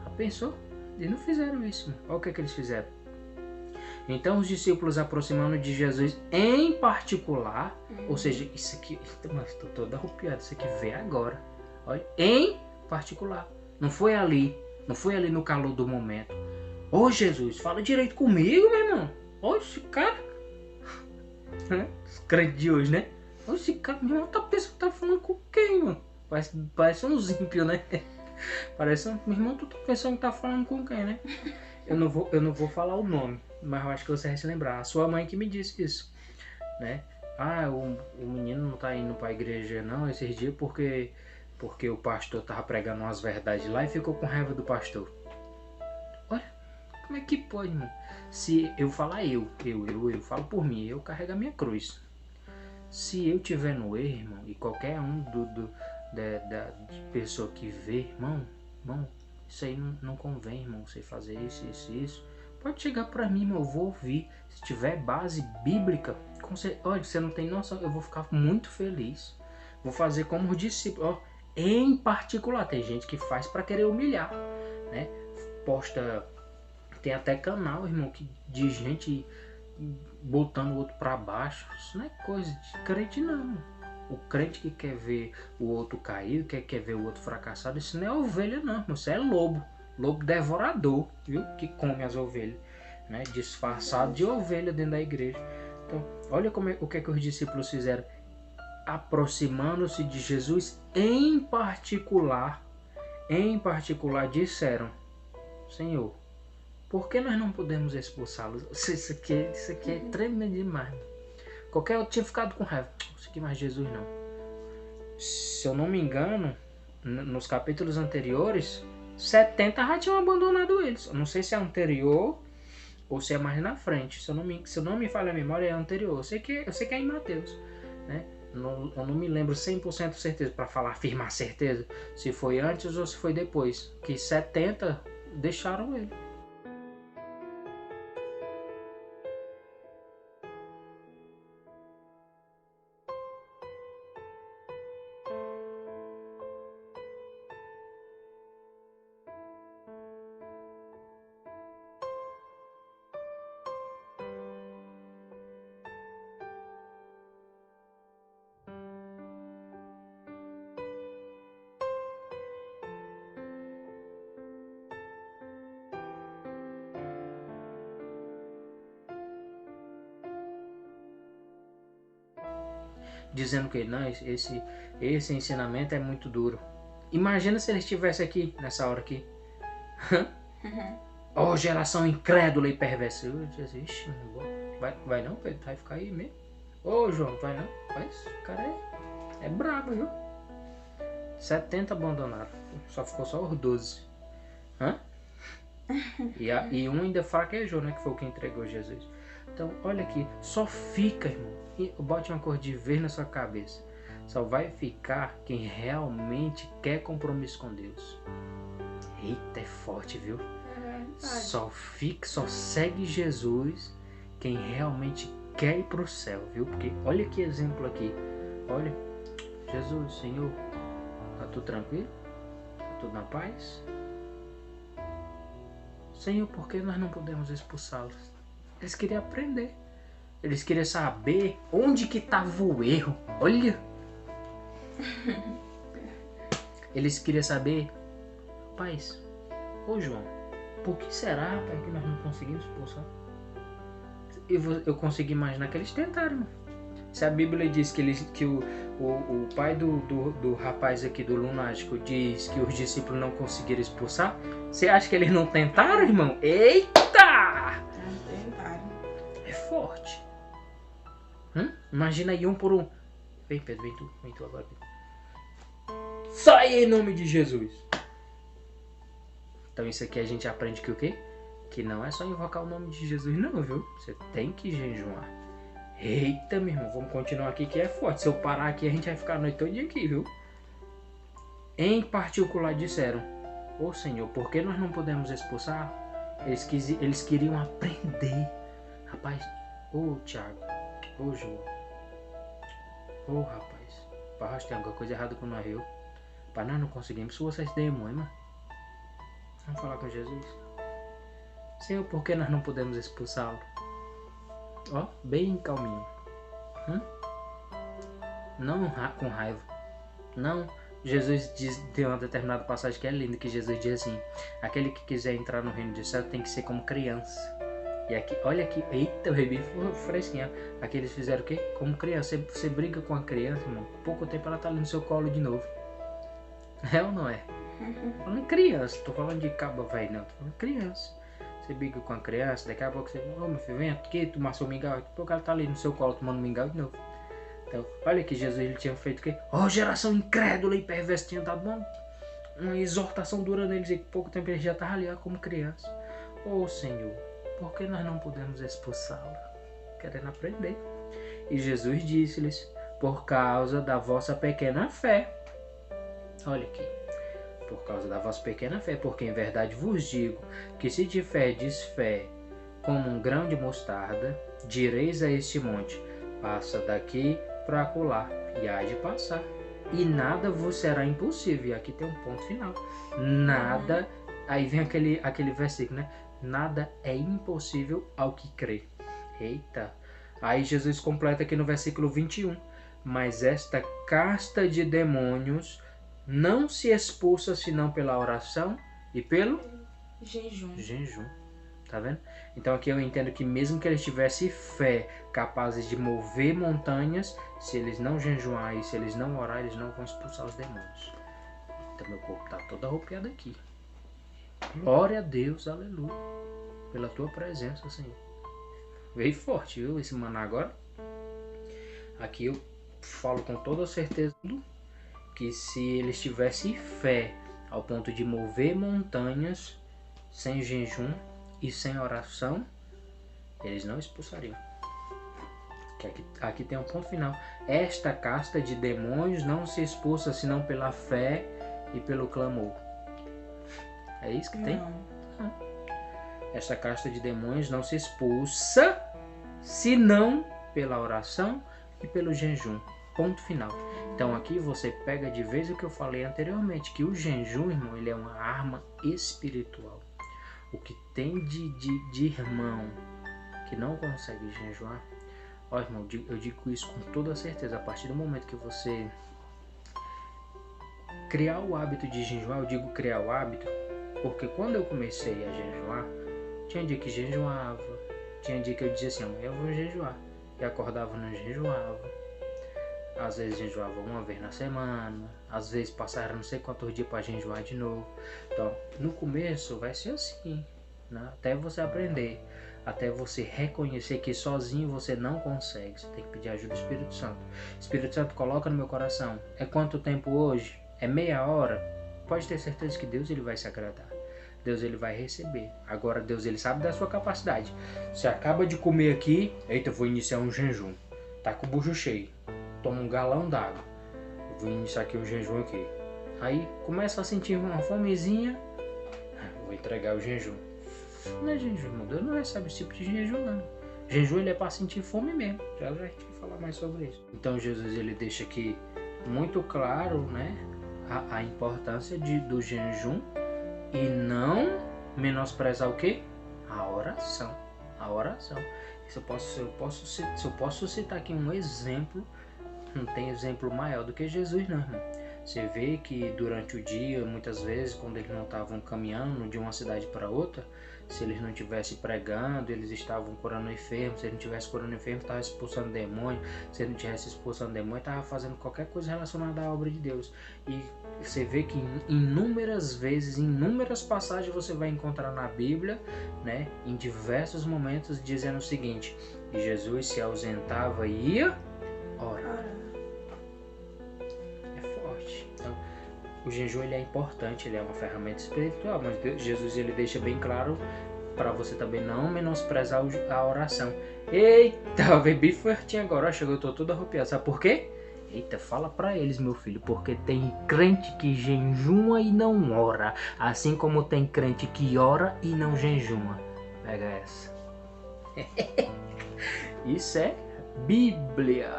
Já pensou? Eles não fizeram isso, mano. Olha o que eles fizeram. Então os discípulos aproximando de Jesus em particular, ou seja, isso aqui, mas estou todo arrupiado, isso aqui veio agora. Olha, em particular. Não foi ali no calor do momento. Ô Jesus, fala direito comigo, meu irmão. Ô, esse cara. Os crentes de hoje, né? Ô, esse cara, meu irmão, tá falando com quem, mano? Parece uns ímpios, né? Meu irmão, tu tá pensando que tá falando com quem, né? Eu não vou falar o nome, mas eu acho que você vai se lembrar. A sua mãe que me disse isso, né? O menino não tá indo pra igreja não esses dias porque o pastor tava pregando umas verdades lá e ficou com raiva do pastor. Olha, como é que pode, mano? Se eu falar eu falo por mim, eu carrego a minha cruz. Se eu tiver no erro, irmão, e qualquer um da pessoa que vê, irmão, isso aí não convém, irmão, você fazer isso. Pode chegar pra mim, irmão, eu vou ouvir. Se tiver base bíblica, olha, você não tem noção, eu vou ficar muito feliz. Vou fazer como os discípulos, ó, em particular. Tem gente que faz pra querer humilhar, né? Posta, tem até canal, irmão, de gente botando o outro pra baixo. Isso não é coisa de crente, não. O crente que quer ver o outro caído, quer ver o outro fracassado, isso não é ovelha, não, irmão. Isso é lobo devorador, viu? Que come as ovelhas, né? Disfarçado de ovelha dentro da igreja. Então, olha o que é que os discípulos fizeram. Aproximando-se de Jesus em particular, disseram: Senhor, por que nós não podemos expulsá-los? Isso aqui é tremendo demais. Qualquer outro tinha ficado com raiva. Isso aqui, mas Jesus não. Se eu não me engano, nos capítulos anteriores, 70 já tinham abandonado eles. Eu não sei se é anterior ou se é mais na frente. Se eu não me falha a memória, é anterior. Eu sei que é em Mateus, né? Eu não me lembro 100% certeza, para afirmar certeza, se foi antes ou se foi depois. Que 70 deixaram ele. Dizendo que não, esse ensinamento é muito duro. Imagina se ele estivesse aqui, nessa hora aqui. Oh, geração incrédula e perversa. Eu disse, ixi, vai não, Pedro? Vai ficar aí mesmo? Ô, João, vai não? Mas o cara é brabo, viu? 70 abandonaram. Ficou só os 12. E um ainda fraquejou, né? Que foi o que entregou Jesus. Então, olha aqui. Só fica, irmão. Bote uma cor de verde na sua cabeça. Só vai ficar quem realmente quer compromisso com Deus. Eita, é forte, viu? Só segue Jesus quem realmente quer ir pro céu, viu? Porque olha que exemplo aqui. Olha, Jesus, Senhor, tá tudo tranquilo? Tá tudo na paz? Senhor, por que nós não podemos expulsá-los? Eles queriam aprender. Eles queriam saber onde que estava o erro. Olha! Eles queriam saber, rapaz, ô João, por que será, rapaz, que nós não conseguimos expulsar? Eu consegui imaginar que eles tentaram, mano. Se a Bíblia diz que o pai do rapaz aqui, do lunático, diz que os discípulos não conseguiram expulsar, você acha que eles não tentaram, irmão? Eita! Não tentaram. É forte. Imagina aí um por um. Vem, Pedro, vem tu agora, Pedro. Sai em nome de Jesus. Então isso aqui a gente aprende que o quê? Que não é só invocar o nome de Jesus não, viu? Você tem que jejuar. Eita, meu irmão, vamos continuar aqui que é forte. Se eu parar aqui, a gente vai ficar a noite toda aqui, viu? Em particular disseram: Ô Senhor, por que nós não podemos expulsar? Eles queriam aprender. Rapaz, ô Tiago, ô João, Ô rapaz, parece que tem alguma coisa errada com nós, viu? Para nós não conseguimos, se vocês demônio, mano. Vamos falar com Jesus. Senhor, por que nós não podemos expulsá-lo? Ó, bem calminho. Não com raiva. Não. Jesus diz, tem uma determinada passagem que é linda, que Jesus diz assim: aquele que quiser entrar no reino do céu tem que ser como criança. E aqui, olha aqui, eita, o bebê fresquinho. Aqui eles fizeram o quê? Como criança. Você briga com a criança, irmão, pouco tempo ela tá ali no seu colo de novo. É ou não é? Falando criança, tô falando de caba velho, não, tô falando criança. Você briga com a criança, daqui a pouco você, ô meu filho, vem aqui tomar seu mingau. Daqui a pouco ela tá ali no seu colo tomando mingau de novo. Então, olha que Jesus ele tinha feito o quê? Ó, geração incrédula e perversa, tinha dado uma exortação dura neles e pouco tempo ele já tava ali ó, como criança. Ô Senhor, por que nós não podemos expulsá-lo? Querendo aprender. E Jesus disse-lhes, por causa da vossa pequena fé. Olha aqui. Por causa da vossa pequena fé, porque em verdade vos digo, que se tiverdes fé como um grão de mostarda, direis a este monte, passa daqui para acolá, e há de passar. E nada vos será impossível. E aqui tem um ponto final. Nada, aí vem aquele versículo, né? Nada é impossível ao que crê. Eita. Aí Jesus completa aqui no versículo 21. Mas esta casta de demônios não se expulsa senão pela oração e pelo jejum. Tá vendo? Então aqui eu entendo que mesmo que eles tivessem fé, capazes de mover montanhas, se eles não jejuarem, se eles não orarem, eles não vão expulsar os demônios. Então meu corpo tá todo arrepiado aqui. Glória a Deus, aleluia, pela tua presença, Senhor. Veio forte, viu, esse maná agora. Aqui eu falo com toda certeza que se eles tivessem fé ao ponto de mover montanhas sem jejum e sem oração, eles não expulsariam. Aqui tem um ponto final. Esta casta de demônios não se expulsa senão pela fé e pelo clamor. É isso que tem? Não. Esta casta de demônios não se expulsa senão pela oração e pelo jejum. Ponto final. Então aqui você pega de vez o que eu falei anteriormente, que o jejum, irmão, ele é uma arma espiritual. O que tem de irmão que não consegue jejuar, ó irmão, eu digo isso com toda certeza, a partir do momento que você criar o hábito de jejuar, eu digo criar o hábito, porque quando eu comecei a jejuar, tinha dia que jejuava, tinha dia que eu dizia assim, amanhã eu vou jejuar, e acordava e não jejuava. Às vezes jejuava uma vez na semana, às vezes passava não sei quantos dias para jejuar de novo. Então, no começo vai ser assim, né? Até você aprender, até você reconhecer que sozinho você não consegue. Você tem que pedir ajuda do Espírito Santo. Espírito Santo, coloca no meu coração. É quanto tempo hoje? É meia hora? Pode ter certeza que Deus ele vai se agradar. Deus ele vai receber. Agora Deus ele sabe da sua capacidade. Você acaba de comer aqui, eita, vou iniciar um jejum. Tá com o bucho cheio. Toma um galão d'água. Vou iniciar aqui um jejum aqui. Aí começa a sentir uma fomezinha. Vou entregar o jejum. Não é jejum, irmão. Deus não recebe esse tipo de jejum, não. Jejum ele é para sentir fome mesmo. Já a gente vai falar mais sobre isso. Então Jesus ele deixa aqui muito claro, né, a importância do jejum e não menosprezar o quê? A oração. A oração. Se eu posso citar aqui um exemplo. Não tem exemplo maior do que Jesus, não, irmão. Você vê que durante o dia, muitas vezes, quando eles não estavam caminhando de uma cidade para outra, se eles não estivessem pregando, eles estavam curando enfermos. Se eles não estivessem curando enfermos, estavam expulsando demônio. Se eles não estivessem expulsando demônio, estavam fazendo qualquer coisa relacionada à obra de Deus. E você vê que inúmeras vezes, em inúmeras passagens, você vai encontrar na Bíblia, né, em diversos momentos, dizendo o seguinte: que Jesus se ausentava e ia orar. O jejum ele é importante, ele é uma ferramenta espiritual, mas Jesus ele deixa bem claro para você também não menosprezar a oração. Eita, eu bebi fortinho agora, chegou, eu tô todo arrepiado, sabe por quê? Eita, fala para eles, meu filho, porque tem crente que jejuma e não ora, assim como tem crente que ora e não jejuma. Pega essa. Isso é Bíblia.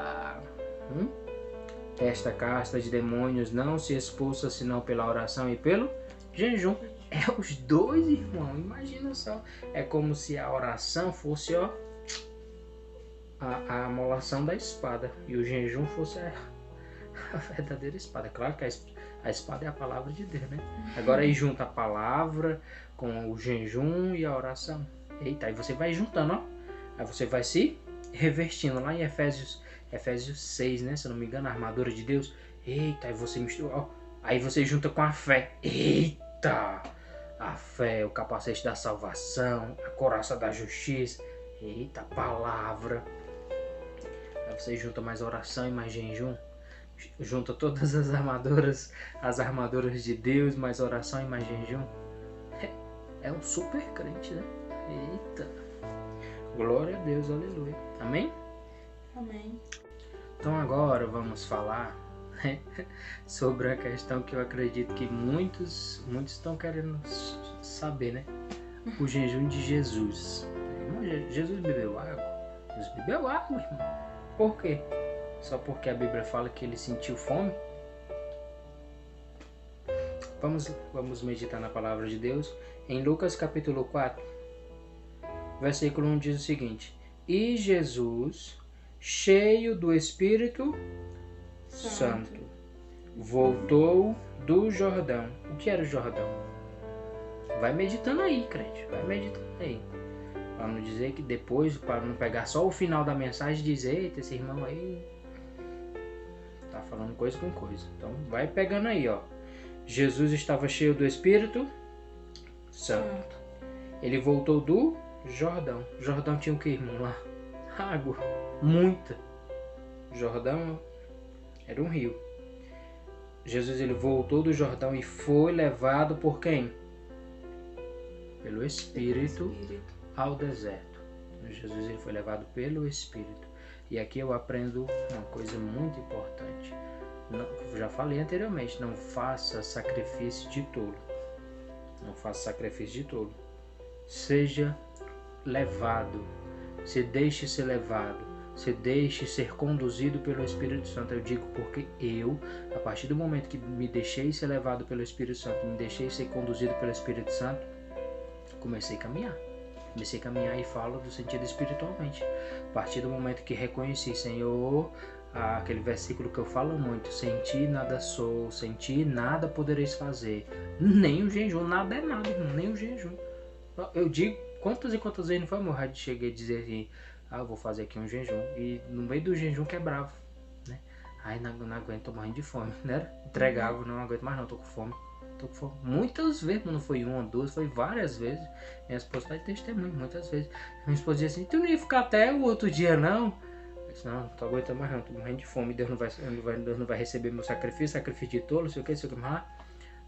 Esta casta de demônios não se expulsa senão pela oração e pelo jejum. É os dois, irmão. Imagina só. É como se a oração fosse, ó, a amolação da espada. E o jejum fosse a verdadeira espada. Claro que a espada é a palavra de Deus, né? Agora aí junta a palavra com o jejum e a oração. Eita, aí você vai juntando, ó. Aí você vai se revertindo. Lá em Efésios 6, né? Se eu não me engano, a armadura de Deus. Eita, aí você mistura, ó. Aí você junta com a fé. Eita! A fé, o capacete da salvação, a couraça da justiça. Eita, a palavra. Aí você junta mais oração e mais jejum. Junta todas as armaduras de Deus, mais oração e mais jejum. É um super crente, né? Eita. Glória a Deus, aleluia. Amém? Amém. Então agora vamos falar, né, sobre a questão que eu acredito que muitos estão querendo saber, né? O jejum de Jesus. Jesus bebeu água? Jesus bebeu água, irmão. Por quê? Só porque a Bíblia fala que ele sentiu fome? Vamos meditar na palavra de Deus. Em Lucas capítulo 4, versículo 1 diz o seguinte: E Jesus, cheio do Espírito Santo, voltou do Jordão. O que era o Jordão? Vai meditando aí, crente. Vai meditando aí. Para não dizer que depois, para não pegar só o final da mensagem e dizer, eita, esse irmão aí tá falando coisa com coisa. Então vai pegando aí, ó. Jesus estava cheio do Espírito Santo. Ele voltou do Jordão. Jordão tinha o que, irmão? Lá? Água. Muita. Jordão era um rio. Jesus, ele voltou do Jordão e foi levado por quem? Pelo Espírito ao deserto. Jesus, ele foi levado pelo Espírito. E aqui eu aprendo uma coisa muito importante. Não, já falei anteriormente, não faça sacrifício de tolo. Não faça sacrifício de tolo. Seja levado. Se deixe ser levado. Se deixe ser conduzido pelo Espírito Santo. Eu digo porque eu, a partir do momento que me deixei ser levado pelo Espírito Santo, me deixei ser conduzido pelo Espírito Santo, comecei a caminhar. Comecei a caminhar e falo do sentido espiritualmente. A partir do momento que reconheci, Senhor, aquele versículo que eu falo muito, sem ti nada sou, sem ti nada podereis fazer. Nem o jejum, nada é nada, nem o jejum. Eu digo, quantas e quantas vezes não foi, meu rádio cheguei a dizer assim, eu vou fazer aqui um jejum. E no meio do jejum quebrava, né? Aí não aguento, tô morrendo de fome, né? Entregava, não aguento mais não, tô com fome. Muitas vezes, não foi uma, duas, foi várias vezes. Minha esposa está de testemunho, muitas vezes. Minha esposa dizia assim, tu não ia ficar até o outro dia não? Eu disse, não tô aguentando mais não, tô morrendo de fome, Deus não vai receber meu sacrifício de tolo, sei o que, mas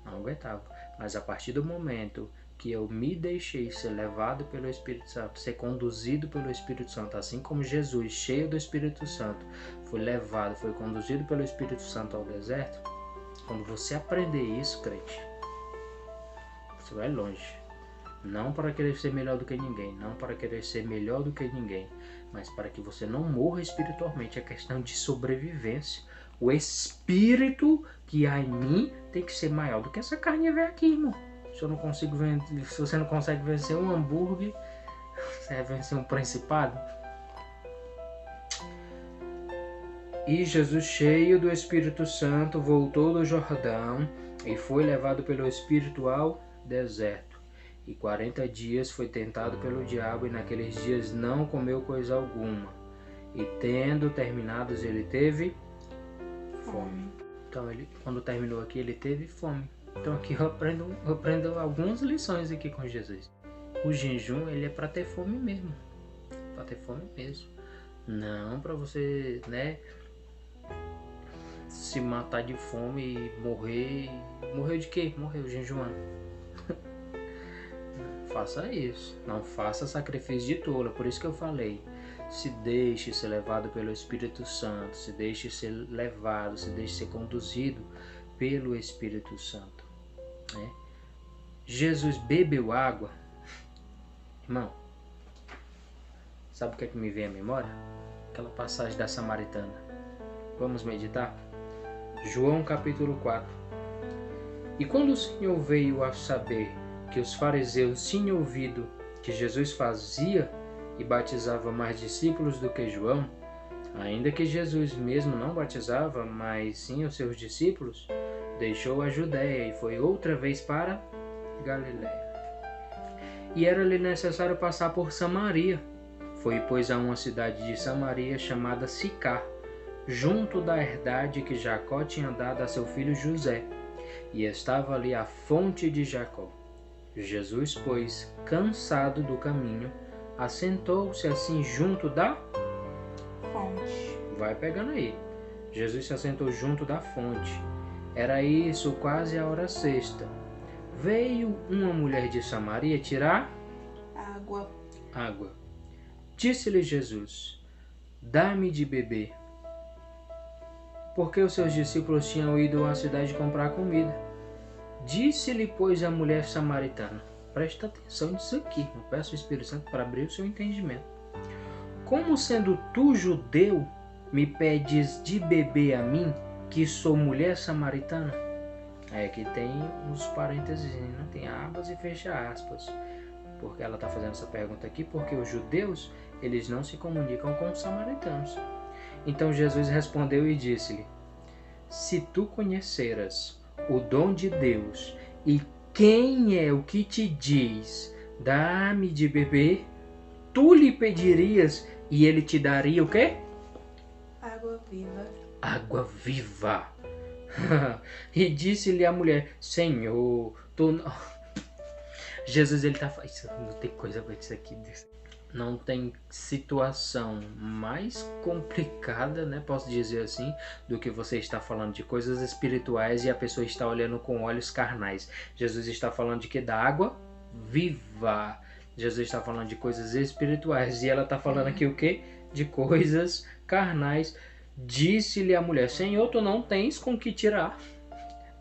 não aguentava. Mas a partir do momento que eu me deixei ser levado pelo Espírito Santo, ser conduzido pelo Espírito Santo, assim como Jesus, cheio do Espírito Santo, foi levado, foi conduzido pelo Espírito Santo ao deserto. Quando você aprender isso, crente, você vai longe. Não para querer ser melhor do que ninguém, não para querer ser melhor do que ninguém, mas para que você não morra espiritualmente. É questão de sobrevivência. O espírito que há em mim tem que ser maior do que essa carne velha aqui, irmão. Se você não consegue vencer um hambúrguer, você vai vencer um principado. E Jesus, cheio do Espírito Santo, voltou do Jordão e foi levado pelo Espírito ao deserto. E 40 dias foi tentado pelo diabo, e naqueles dias não comeu coisa alguma. E tendo terminados, ele teve fome. Então, quando terminou aqui, ele teve fome. Então, aqui eu aprendo algumas lições aqui com Jesus. O jejum, ele é para ter fome mesmo. Para ter fome mesmo. Não para você, né, se matar de fome e morrer. Morreu de quê? Morreu jejuando. Faça isso. Não faça sacrifício de tolo. Por isso que eu falei. Se deixe ser levado pelo Espírito Santo. Se deixe ser levado. Se deixe ser conduzido pelo Espírito Santo. Né? Jesus bebeu água. Irmão, sabe o que é que me vem à memória? Aquela passagem da Samaritana. Vamos meditar? João capítulo 4. E quando o Senhor veio a saber que os fariseus tinham ouvido que Jesus fazia e batizava mais discípulos do que João, ainda que Jesus mesmo não batizava, mas sim os seus discípulos, deixou a Judéia e foi outra vez para Galiléia. E era-lhe necessário passar por Samaria. Foi, pois, a uma cidade de Samaria chamada Sicar, junto da herdade que Jacó tinha dado a seu filho José, e estava ali a fonte de Jacó. Jesus, pois, cansado do caminho, assentou-se assim junto da Fonte. Vai pegando aí. Jesus se assentou junto da fonte. Era isso quase a hora sexta. Veio uma mulher de Samaria tirar água. Disse-lhe Jesus: dá-me de beber. Porque os seus discípulos tinham ido à cidade comprar comida. Disse-lhe, pois, a mulher samaritana. Presta atenção nisso aqui. Eu peço ao Espírito Santo para abrir o seu entendimento. Como sendo tu judeu, me pedes de beber a mim, que sou mulher samaritana? Aqui tem uns parênteses, né? Tem abas e fecha aspas. Porque ela está fazendo essa pergunta aqui, porque os judeus, eles não se comunicam com os samaritanos. Então Jesus respondeu e disse-lhe: se tu conheceras o dom de Deus e quem é o que te diz, dá-me de beber, tu lhe pedirias e ele te daria o quê? Água viva. Água viva. E disse-lhe a mulher: Senhor, tu não... Jesus, ele tá... Isso, não tem coisa pra isso aqui. Não tem situação mais complicada, né? Posso dizer assim, do que você está falando de coisas espirituais e a pessoa está olhando com olhos carnais. Jesus está falando de que? Da água viva. Jesus está falando de coisas espirituais e ela está falando aqui o quê? De coisas carnais. Disse-lhe a mulher: Senhor, tu não tens com que tirar.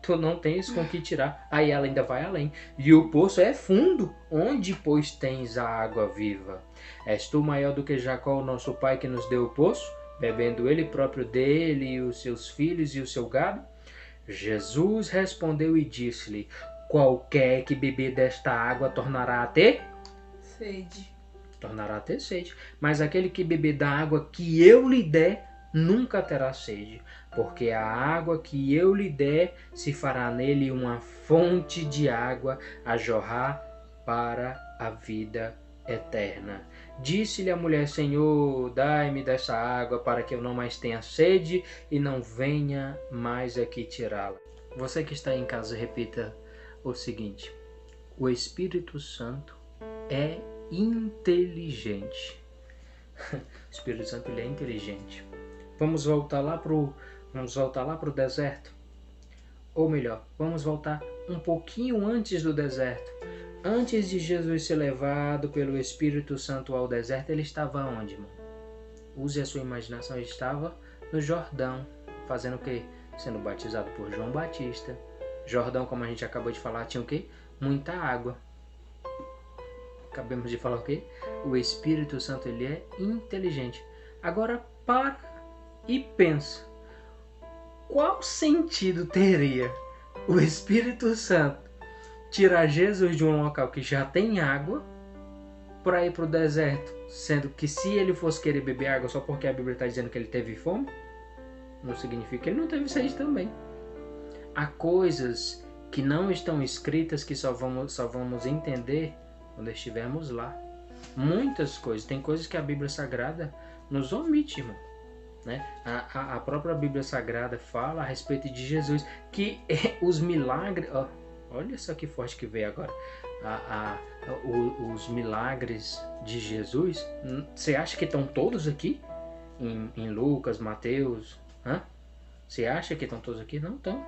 Tu não tens com que tirar. Aí ela ainda vai além. E o poço é fundo. Onde, pois, tens a água viva? És tu maior do que Jacó, o nosso pai, que nos deu o poço, bebendo ele próprio dele e os seus filhos e o seu gado? Jesus respondeu e disse-lhe: qualquer que beber desta água tornará a ter sede. Tornará a ter sede. Mas aquele que beber da água que eu lhe der, nunca terá sede, porque a água que eu lhe der se fará nele uma fonte de água a jorrar para a vida eterna. Disse-lhe a mulher: Senhor, dai-me dessa água para que eu não mais tenha sede e não venha mais aqui tirá-la. Você que está em casa, repita o seguinte: o Espírito Santo é inteligente. O Espírito Santo, ele é inteligente. Vamos voltar lá pro deserto. Ou melhor, vamos voltar um pouquinho antes do deserto. Antes de Jesus ser levado pelo Espírito Santo ao deserto, ele estava onde, irmão? Use a sua imaginação. Ele estava no Jordão. Fazendo o quê? Sendo batizado por João Batista. Jordão, como a gente acabou de falar, tinha o quê? Muita água. Acabamos de falar o quê? O Espírito Santo, ele é inteligente. Agora, para e pensa, qual sentido teria o Espírito Santo tirar Jesus de um local que já tem água para ir para o deserto, sendo que se ele fosse querer beber água só porque a Bíblia está dizendo que ele teve fome, não significa que ele não teve sede também. Há coisas que não estão escritas que só vamos entender quando estivermos lá. Muitas coisas, tem coisas que a Bíblia Sagrada nos omite, irmão. Né? A própria Bíblia Sagrada fala a respeito de Jesus, que os milagres, olha só que forte que veio agora, os milagres de Jesus, você acha que estão todos aqui? Em Lucas, Mateus, você acha que estão todos aqui? Não estão.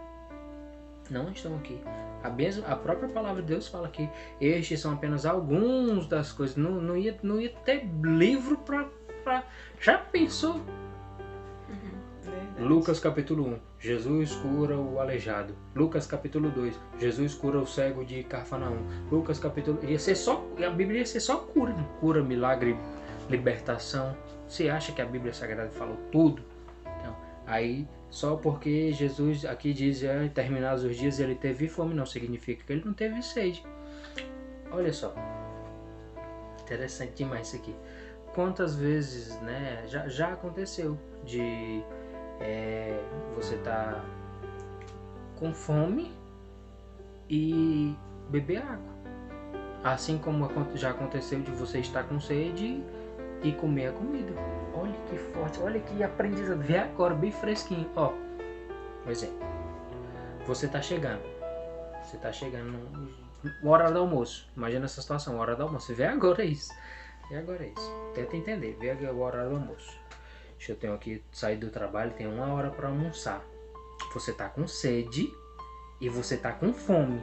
Não estão aqui. A própria palavra de Deus fala que estes são apenas alguns das coisas. Não ia ter livro para... Já pensou? Lucas capítulo 1, Jesus cura o aleijado. Lucas capítulo 2, Jesus cura o cego de Cafarnaum. Lucas capítulo... a Bíblia ia ser só cura, milagre, libertação. Você acha que a Bíblia Sagrada falou tudo? Então, aí Só porque Jesus aqui diz, terminados os dias ele teve fome, não significa que ele não teve sede. Olha só, interessante demais isso aqui. Quantas vezes, né, já aconteceu de você tá com fome e beber água. Assim como já aconteceu de você estar com sede e comer a comida. Olha que forte, olha que aprendizado. Vê agora, bem fresquinho. Ó, por exemplo, você tá chegando na hora do almoço. Imagina essa situação, hora do almoço. Vê agora isso. Tenta entender, vê agora a hora do almoço. Eu tenho aqui sair do trabalho, tem 1 hora para almoçar. Você tá com sede e você tá com fome.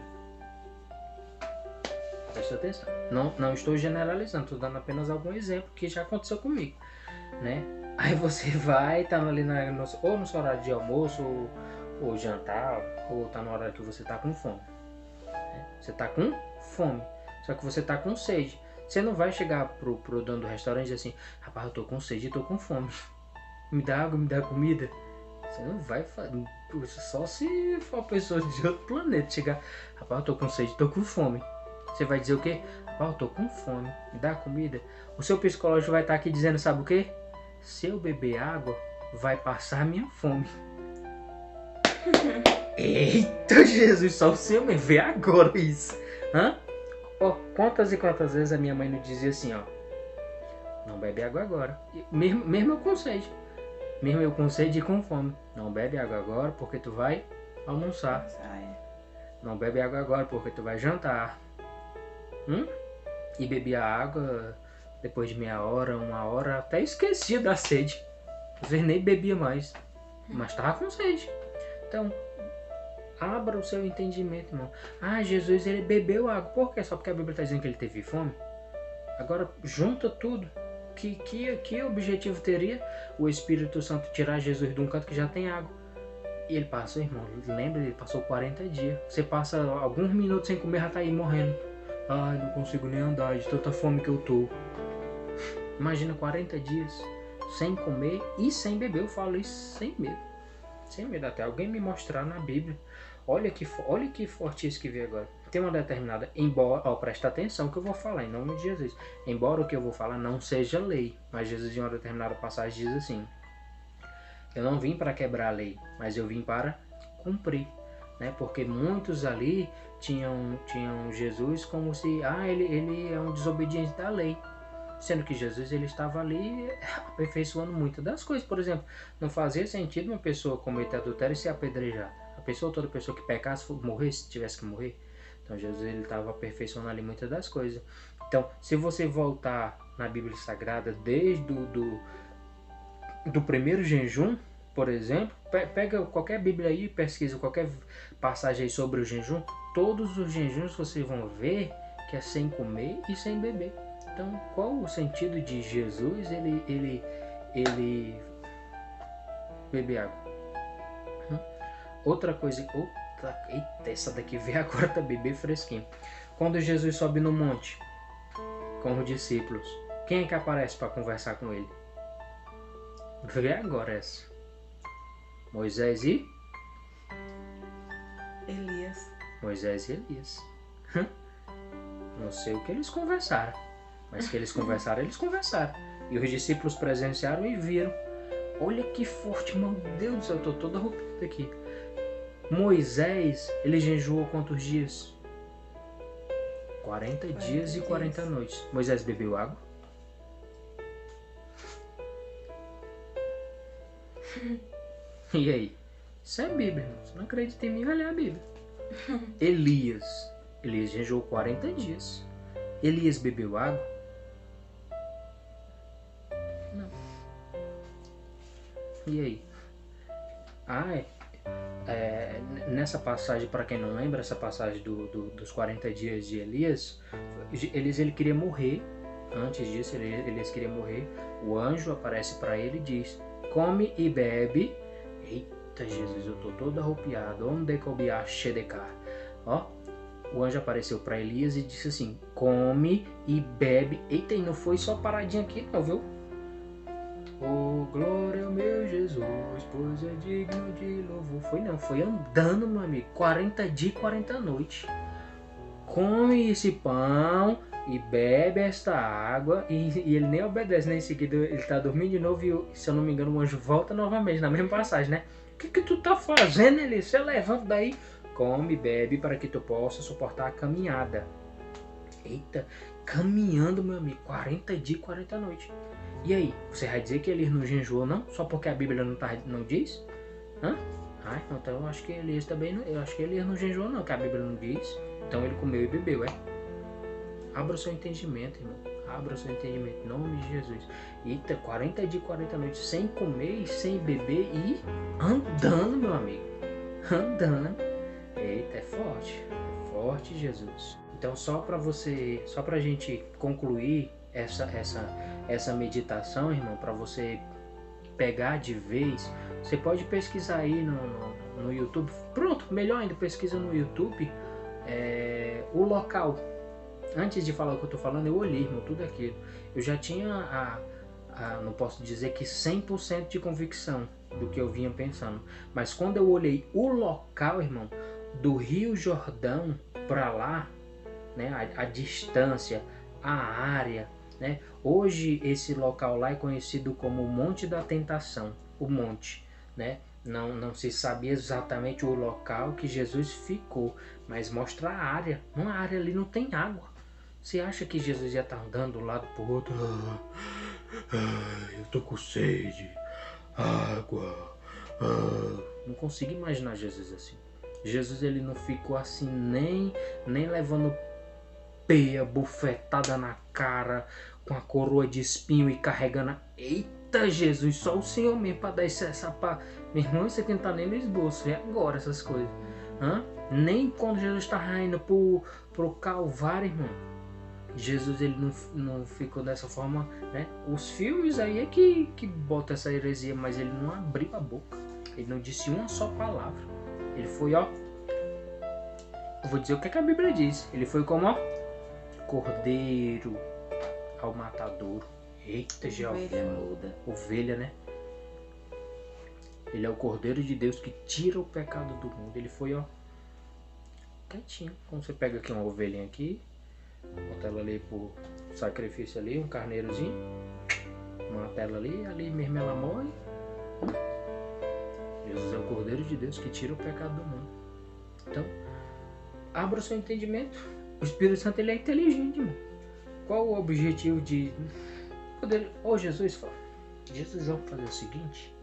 Presta atenção. Não estou generalizando, estou dando apenas algum exemplo que já aconteceu comigo, né? Aí você vai, tá ali ou no seu horário de almoço, ou jantar, ou tá na hora que você tá com fome. Né? Você tá com fome, só que você tá com sede. Você não vai chegar pro dono do restaurante e dizer assim, rapaz, eu tô com sede e tô com fome. Me dá água, me dá comida. Você não vai fazer. Só se for uma pessoa de outro planeta chegar, rapaz, eu tô com sede, tô com fome. Você vai dizer o quê? Rapaz, eu tô com fome, me dá comida. O seu psicológico vai estar aqui dizendo, sabe o quê? Se eu beber água, vai passar minha fome. Eita Jesus, só o Senhor me vê agora isso. Hã? Ó, quantas e quantas vezes a minha mãe nos dizia assim, ó. Não bebe água agora. Mesmo eu com sede. Mesmo eu com sede e com fome. Não bebe água agora porque tu vai almoçar. Não bebe água agora porque tu vai jantar. E bebia água depois de meia hora, 1 hora, até esquecia da sede. Às vezes nem bebia mais, mas tava com sede. Então, abra o seu entendimento, irmão. Ah, Jesus, ele bebeu água. Por quê? Só porque a Bíblia está dizendo que ele teve fome? Agora, junta tudo. Que objetivo teria o Espírito Santo tirar Jesus de um canto que já tem água? E ele passou, irmão, lembra? Ele passou 40 dias. Você passa alguns minutos sem comer, já tá aí morrendo. Ai, não consigo nem andar de tanta fome que eu tô. Imagina 40 dias sem comer e sem beber. Eu falo isso sem medo. Sem medo, até alguém me mostrar na Bíblia. Olha que forte isso que veio agora. Tem uma determinada, embora, presta atenção que eu vou falar em nome de Jesus. Embora o que eu vou falar não seja lei, mas Jesus em uma determinada passagem diz assim: eu não vim para quebrar a lei, mas eu vim para cumprir, né? Porque muitos ali tinham Jesus como se, ele é um desobediente da lei. Sendo que Jesus ele estava ali aperfeiçoando muitas das coisas. Por exemplo, não fazia sentido uma pessoa cometer adultério e ser apedrejada. Toda pessoa que pecasse, morresse, tivesse que morrer. Então Jesus ele estava aperfeiçoando ali muitas das coisas. Então, se você voltar na Bíblia Sagrada, desde do primeiro jejum, por exemplo, pega qualquer Bíblia aí, pesquisa qualquer passagem aí sobre o jejum, todos os jejuns vocês vão ver que é sem comer e sem beber. Então, qual o sentido de Jesus ele beber água? Outra coisa, eita, essa daqui veio agora também bem fresquinho. Quando Jesus sobe no monte com os discípulos, quem é que aparece para conversar com ele? Vê agora essa. Moisés e Elias. Moisés e Elias. Não sei o que eles conversaram, mas que eles conversaram, eles conversaram. E os discípulos presenciaram e viram. Olha que forte, meu Deus do céu, eu tô todo arrepiado aqui. Moisés, ele jejuou quantos dias? 40 dias e 40 noites. Moisés bebeu água? E aí? Isso é Bíblia, irmão. Você não acredita em mim, vai ler a Bíblia. Elias jejuou 40 dias. Elias bebeu água? Não. E aí? Nessa passagem, para quem não lembra, essa passagem dos 40 dias de Elias, ele queria morrer. Antes disso, Elias queria morrer. O anjo aparece para ele e diz: come e bebe. Eita Jesus, eu tô todo arrupiado. Onde cobiar chedecar? Ó, o anjo apareceu para Elias e disse assim: come e bebe. Eita, e não foi só paradinha aqui não, viu? Oh, glória ao meu Jesus, pois é digno de louvor. Foi não, foi andando, meu amigo, 40 dias e 40 noites. Come esse pão e bebe esta água. E ele nem obedece, né? Em seguida ele tá dormindo de novo e, se eu não me engano, o anjo volta novamente, na mesma passagem, né? O que tu tá fazendo, Eli? Você levanta daí, come, bebe, para que tu possa suportar a caminhada. Eita, caminhando, meu amigo, 40 dias e 40 noites. E aí, você vai dizer que Elias não jejuou, não? Só porque a Bíblia não diz? Hã? Ah, então eu acho que Elias também não. Eu acho que Elias não jejuou, não, que a Bíblia não diz. Então ele comeu e bebeu, é? Abra o seu entendimento, irmão. Abra o seu entendimento, em nome de Jesus. Eita, 40 dias e 40 noites sem comer e sem beber e andando, meu amigo. Andando. Eita, é forte Jesus. Então só pra gente concluir essa meditação, irmão, para você pegar de vez, você pode pesquisar aí no YouTube. Pronto, melhor ainda, pesquisa no YouTube o local. Antes de falar o que eu tô falando, eu olhei, irmão, tudo aquilo. Eu já tinha não posso dizer que 100% de convicção do que eu vinha pensando. Mas quando eu olhei o local, irmão, do Rio Jordão para lá, né, a distância, a área, né? Hoje esse local lá é conhecido como Monte da Tentação, o monte, né? Não se sabia exatamente o local que Jesus ficou, mas mostra a área. Uma área ali não tem água. Você acha que Jesus ia estar andando de um lado para o outro? Eu tô com sede, água. Não consigo imaginar Jesus assim. Jesus ele não ficou assim nem levando peia, bufetada na cara, com a coroa de espinho e carregando. Eita Jesus, só o Senhor mesmo para dar essa pá. Meu irmão, você que não tá nem no esboço, é agora essas coisas. Nem quando Jesus estava indo pro Calvário, irmão. Jesus ele não ficou dessa forma, né? Os filmes aí é que botam essa heresia, mas ele não abriu a boca. Ele não disse uma só palavra. Ele foi, ó. Eu vou dizer o que a Bíblia diz. Ele foi como, ó, cordeiro ao matadouro. Eita, Ovelha muda. Ovelha, né? Ele é o cordeiro de Deus que tira o pecado do mundo. Ele foi, ó, quietinho. Como você pega aqui uma ovelhinha aqui, bota ela ali por sacrifício ali, um carneirozinho, mata ela ali mesmo ela morre. Jesus é o cordeiro de Deus que tira o pecado do mundo. Então, abra o seu entendimento. O Espírito Santo ele é inteligente, irmão. Qual o objetivo de poder... Jesus, vamos fazer o seguinte.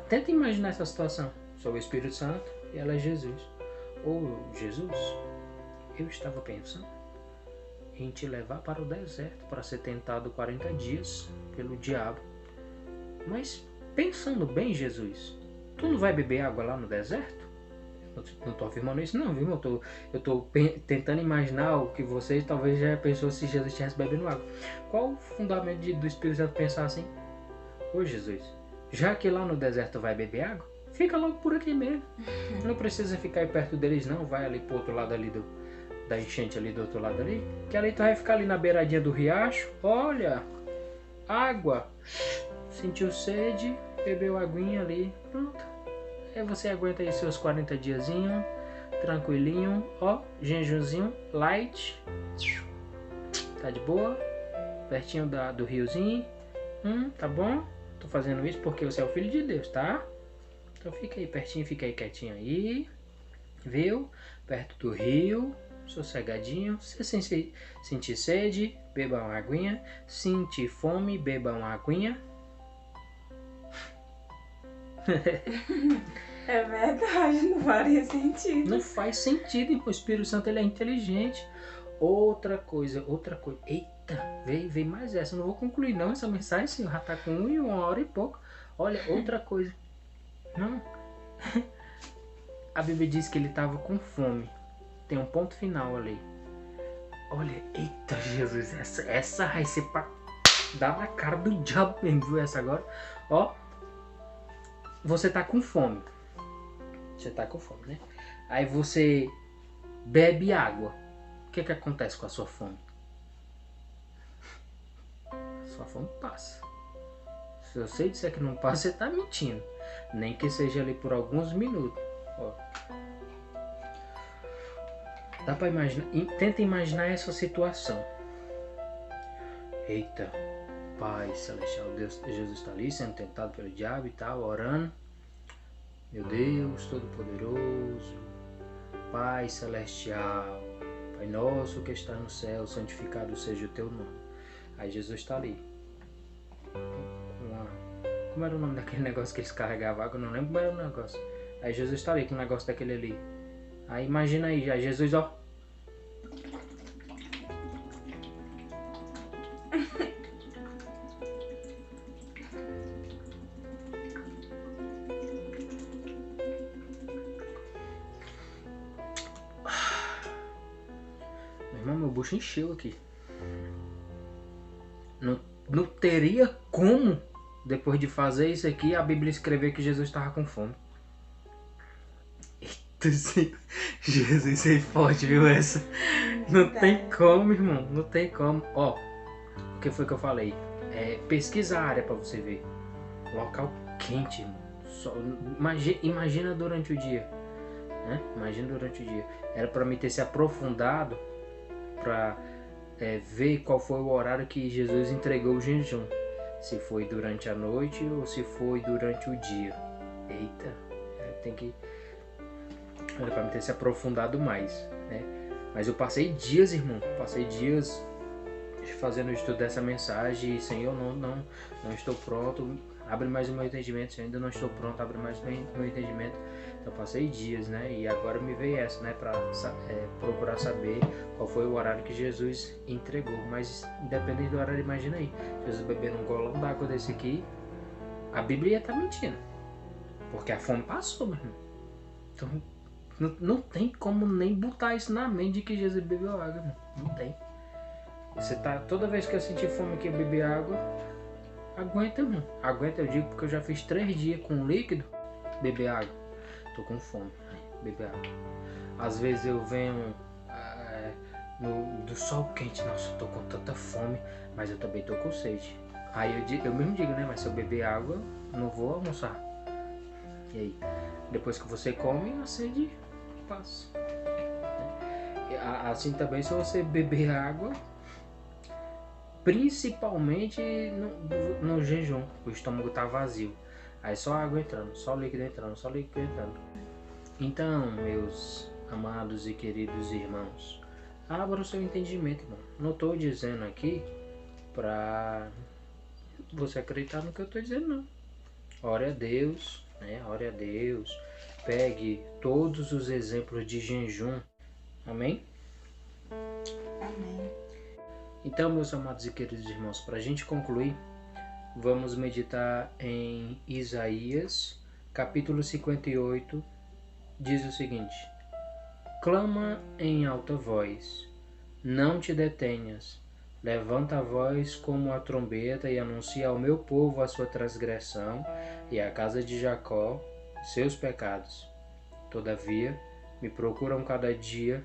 Tenta imaginar essa situação. Sou o Espírito Santo e ela é Jesus. Jesus, eu estava pensando em te levar para o deserto para ser tentado 40 dias pelo diabo. Mas pensando bem, Jesus, tu não vai beber água lá no deserto? Não estou afirmando isso não, viu? Eu estou tentando imaginar o que vocês talvez já pensou se Jesus estivesse bebendo água. Qual o fundamento do Espírito Santo pensar assim? Jesus, já que lá no deserto vai beber água, fica logo por aqui mesmo. Não precisa ficar aí perto deles não, vai ali pro outro lado ali da enchente ali do outro lado ali, que ali tu vai ficar ali na beiradinha do riacho, olha, água, sentiu sede, bebeu aguinha ali, pronto. Aí você aguenta aí seus 40 diazinho, tranquilinho, ó, jejumzinho, light, tá de boa, pertinho do riozinho, tá bom? Tô fazendo isso porque você é o filho de Deus, tá? Então fica aí pertinho, fica aí quietinho aí, viu? Perto do rio, sossegadinho. Se sentir sede, beba uma aguinha. Sentir fome, beba uma aguinha. É verdade, não faria sentido. Não faz sentido, o Espírito Santo ele é inteligente. Outra coisa. Eita, veio mais essa. Eu não vou concluir não essa mensagem, senhor. Já tá com 1h01 e pouco. Olha, outra coisa. Não. A Bíblia diz que ele estava com fome. Tem um ponto final ali. Olha, eita Jesus, essa vai ser pra dar na cara do diabo mesmo, viu? Essa agora. Ó, você tá com fome. Você tá com fome, né? Aí você bebe água. O que acontece com a sua fome? A sua fome passa. Se você disser que não passa, você tá mentindo. Nem que seja ali por alguns minutos. Ó. Dá pra imaginar? Tenta imaginar essa situação. Eita, Pai Celestial, Deus, Jesus está ali sendo tentado pelo diabo e tal, orando. Meu Deus Todo-Poderoso, Pai Celestial, Pai nosso que está no céu, santificado seja o teu nome. Aí Jesus está ali. Como era o nome daquele negócio que eles carregavam água? Eu não lembro como era o negócio. Aí Jesus está ali com o negócio daquele ali. Aí imagina aí, já Jesus, ó. Meu irmão, meu bucho encheu aqui. Não teria como, depois de fazer isso aqui, a Bíblia escrever que Jesus estava com fome. Jesus é forte, viu essa? Não tem como, irmão. Não tem como. Ó, o que foi que eu falei? Pesquisa a área pra você ver. Local quente, irmão. Imagina durante o dia. Né? Imagina durante o dia. Era pra mim ter se aprofundado pra ver qual foi o horário que Jesus entregou o jejum. Se foi durante a noite ou se foi durante o dia. Eita, tem que... Era pra mim ter se aprofundado mais, né? Mas eu passei dias, irmão. Passei dias fazendo o estudo dessa mensagem. Senhor, não estou pronto. Abre mais o meu entendimento. Se eu ainda não estou pronto, abre mais o meu entendimento. Então passei dias, né? E agora me veio essa, né? Pra procurar saber qual foi o horário que Jesus entregou. Mas independente do horário, imagina aí. Jesus bebendo um golão d'água desse aqui, a Bíblia tá mentindo. Porque a fome passou, meu irmão. Então não tem como nem botar isso na mente de que Jesus bebeu água, irmão. Não tem. Você tá, toda vez que eu sentir fome aqui, eu beber água, aguenta, irmão. Aguenta, eu digo, porque eu já fiz 3 dias com líquido, beber água. Tô com fome, beber água. Às vezes eu venho do sol quente, nossa, eu tô com tanta fome, mas eu também tô com sede. Aí eu mesmo digo, né, mas se eu beber água, não vou almoçar. E aí, depois que você come, a sede passa. Assim também, se você beber água, principalmente no jejum, o estômago tá vazio. Aí só água entrando, só líquido entrando, só líquido entrando. Então, meus amados e queridos irmãos, abra o seu entendimento, irmão. Não estou dizendo aqui pra você acreditar no que eu estou dizendo, não. Ore a Deus, né? Ore a Deus. Pegue todos os exemplos de jejum. Amém? Amém. Então, meus amados e queridos irmãos, para a gente concluir, vamos meditar em Isaías, capítulo 58, diz o seguinte: clama em alta voz, não te detenhas, levanta a voz como a trombeta e anuncia ao meu povo a sua transgressão e à casa de Jacó seus pecados. Todavia, me procuram cada dia,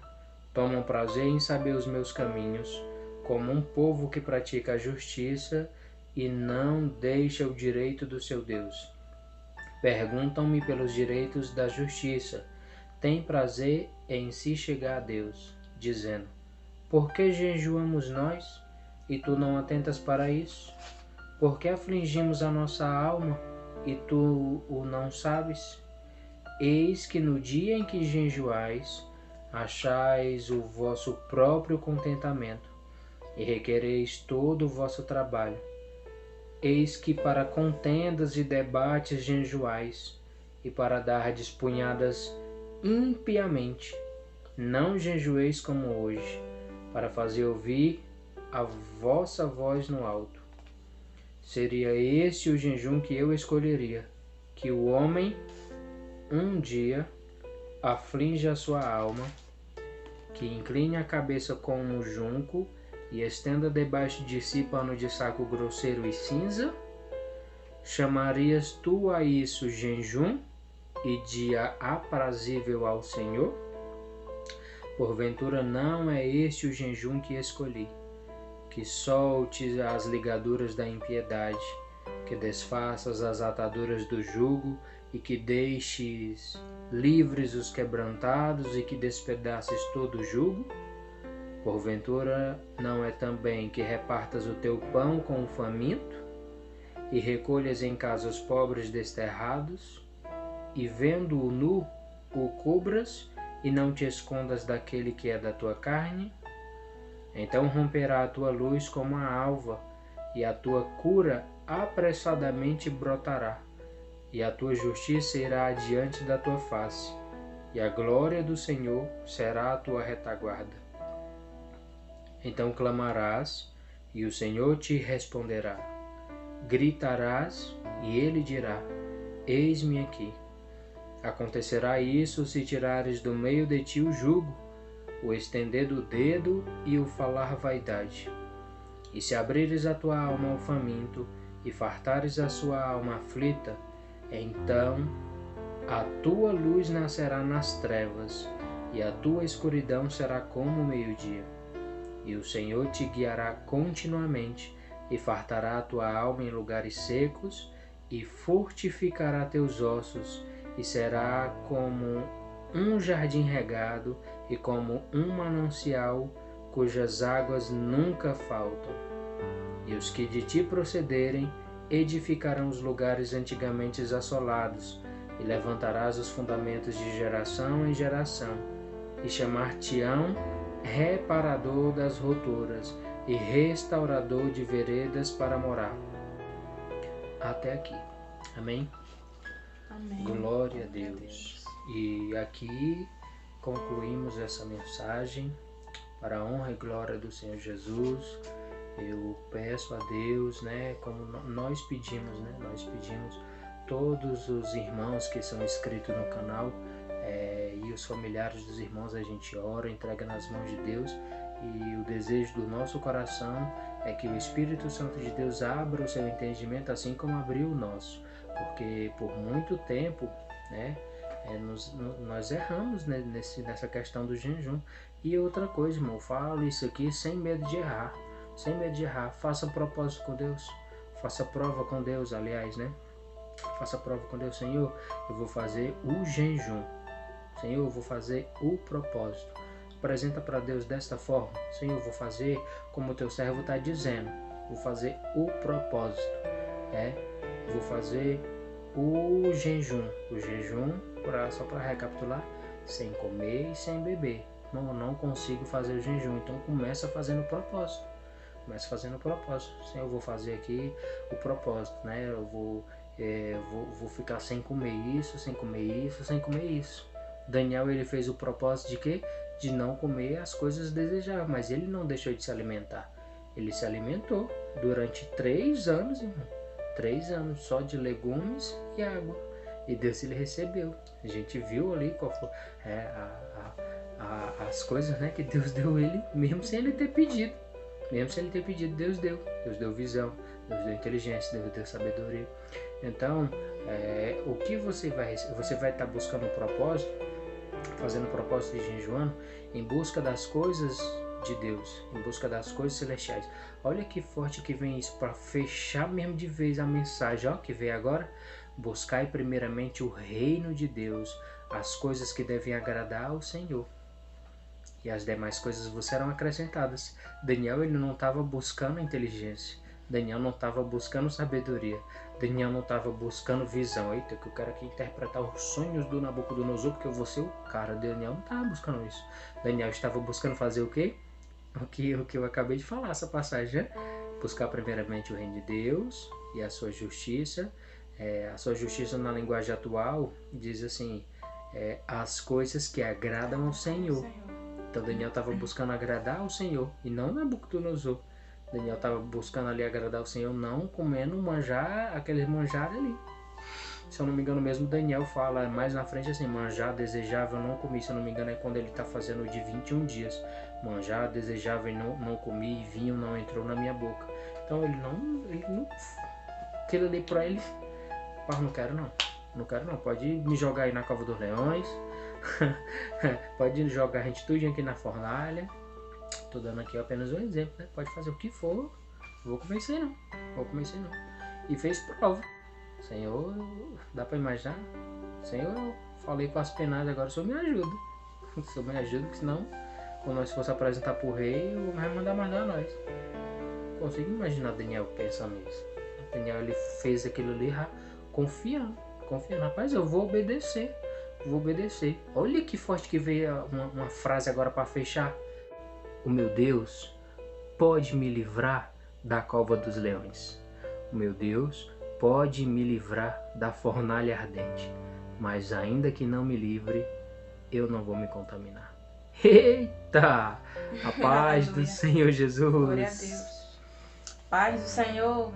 tomam prazer em saber os meus caminhos, como um povo que pratica a justiça e não deixa o direito do seu Deus. Perguntam-me pelos direitos da justiça, têm prazer em se chegar a Deus, dizendo: por que jejuamos nós, e tu não atentas para isso? Por que afligimos a nossa alma, e tu o não sabes? Eis que no dia em que jejuais, achais o vosso próprio contentamento, e requereis todo o vosso trabalho. Eis que para contendas e debates jejuais, e para dardes punhadas impiamente. Não jejueis como hoje, para fazer ouvir a vossa voz no alto. Seria esse o jejum que eu escolheria, que o homem um dia aflige a sua alma, que incline a cabeça como um junco e estenda debaixo de si pano de saco grosseiro e cinza? Chamarias tu a isso jejum e dia aprazível ao Senhor? Porventura não é este o jejum que escolhi, que soltes as ligaduras da impiedade, que desfaças as ataduras do jugo e que deixes livres os quebrantados e que despedaces todo o jugo? Porventura, não é também que repartas o teu pão com o faminto e recolhas em casa os pobres desterrados, e vendo-o nu, o cubras e não te escondas daquele que é da tua carne? Então romperá a tua luz como a alva, e a tua cura apressadamente brotará, e a tua justiça irá adiante da tua face, e a glória do Senhor será a tua retaguarda. Então clamarás, e o Senhor te responderá. Gritarás, e ele dirá: Eis-me aqui. Acontecerá isso se tirares do meio de ti o jugo, o estender do dedo e o falar vaidade. E se abrires a tua alma ao faminto, e fartares a sua alma aflita, então a tua luz nascerá nas trevas, e a tua escuridão será como o meio-dia. E o Senhor te guiará continuamente, e fartará a tua alma em lugares secos, e fortificará teus ossos, e será como um jardim regado, e como um manancial cujas águas nunca faltam. E os que de ti procederem edificarão os lugares antigamente assolados, e levantarás os fundamentos de geração em geração, e chamar-te-ão reparador das rupturas e restaurador de veredas para morar. Até aqui. Amém? Amém. Glória a Deus. E aqui concluímos essa mensagem para a honra e glória do Senhor Jesus. Eu peço a Deus, como nós pedimos, Nós pedimos todos os irmãos que são inscritos no canal, e os familiares dos irmãos, a gente ora, entrega nas mãos de Deus, e o desejo do nosso coração é que o Espírito Santo de Deus abra o seu entendimento assim como abriu o nosso, porque por muito tempo, nós erramos nessa questão do jejum. E outra coisa, irmão, eu falo isso aqui sem medo de errar, faça propósito com Deus, faça prova com Deus, aliás, faça prova com Deus. Senhor, eu vou fazer o jejum, Senhor, eu vou fazer o propósito. Apresenta para Deus desta forma: Senhor, eu vou fazer como o teu servo está dizendo, vou fazer o propósito, vou fazer o jejum, só para recapitular, sem comer e sem beber. Não consigo fazer o jejum, então começa fazendo o propósito. Senhor, eu vou fazer aqui o propósito, eu vou ficar sem comer isso, sem comer isso. Daniel, ele fez o propósito de quê? De não comer as coisas desejáveis, mas ele não deixou de se alimentar. Ele se alimentou durante 3 anos, irmão. 3 anos só de legumes e água. E Deus, ele recebeu. A gente viu ali qual foi as coisas, que Deus deu ele, mesmo sem ele ter pedido. Deus deu. Deus deu visão, Deus deu inteligência, Deus deu sabedoria. Então, o que você vai estar buscando um propósito, fazendo um propósito de jejuando, em busca das coisas de Deus, em busca das coisas celestiais. Olha que forte que vem isso, para fechar mesmo de vez a mensagem, que veio agora. Buscai primeiramente o reino de Deus, as coisas que devem agradar ao Senhor, e as demais coisas vos serão acrescentadas. Daniel, ele não estava buscando inteligência, Daniel não estava buscando sabedoria, Daniel não estava buscando visão. Eita, que eu quero aqui interpretar os sonhos do Nabucodonosor, porque eu vou ser o cara. Daniel não estava buscando isso. Daniel estava buscando fazer o quê? O que eu acabei de falar, essa passagem, Buscar primeiramente o reino de Deus e a sua justiça. A sua justiça, na linguagem atual, diz assim, as coisas que agradam ao Senhor. Então Daniel estava buscando agradar ao Senhor e não Nabucodonosor. Daniel estava buscando ali agradar ao Senhor, não comendo manjar, aqueles manjares ali. Se eu não me engano, mesmo Daniel fala mais na frente assim: manjar desejável não comi. Se eu não me engano, é quando ele está fazendo o de 21 dias. Manjar desejável não comi, e vinho não entrou na minha boca. Então ele não aquilo ali para ele, não quero não, pode me jogar aí na cova dos leões, pode jogar a gente tudinho aqui na fornalha. Tô dando aqui apenas um exemplo, Pode fazer o que for, não vou comer isso aí não. e fez prova. Senhor, dá para imaginar? Senhor, eu falei com as penadas, agora o Senhor me ajuda. O Senhor me ajuda, porque senão, quando nós fosse apresentar pro rei, o homem vai mandar matar nós. Consigo imaginar Daniel pensando nisso. Daniel, ele fez aquilo ali confiando. Rapaz, eu vou obedecer. Olha que forte que veio uma frase agora para fechar. O meu Deus pode me livrar da cova dos leões. O meu Deus pode me livrar da fornalha ardente. Mas ainda que não me livre, eu não vou me contaminar. Eita! A paz do Senhor Jesus. Glória a Deus. Paz do Senhor.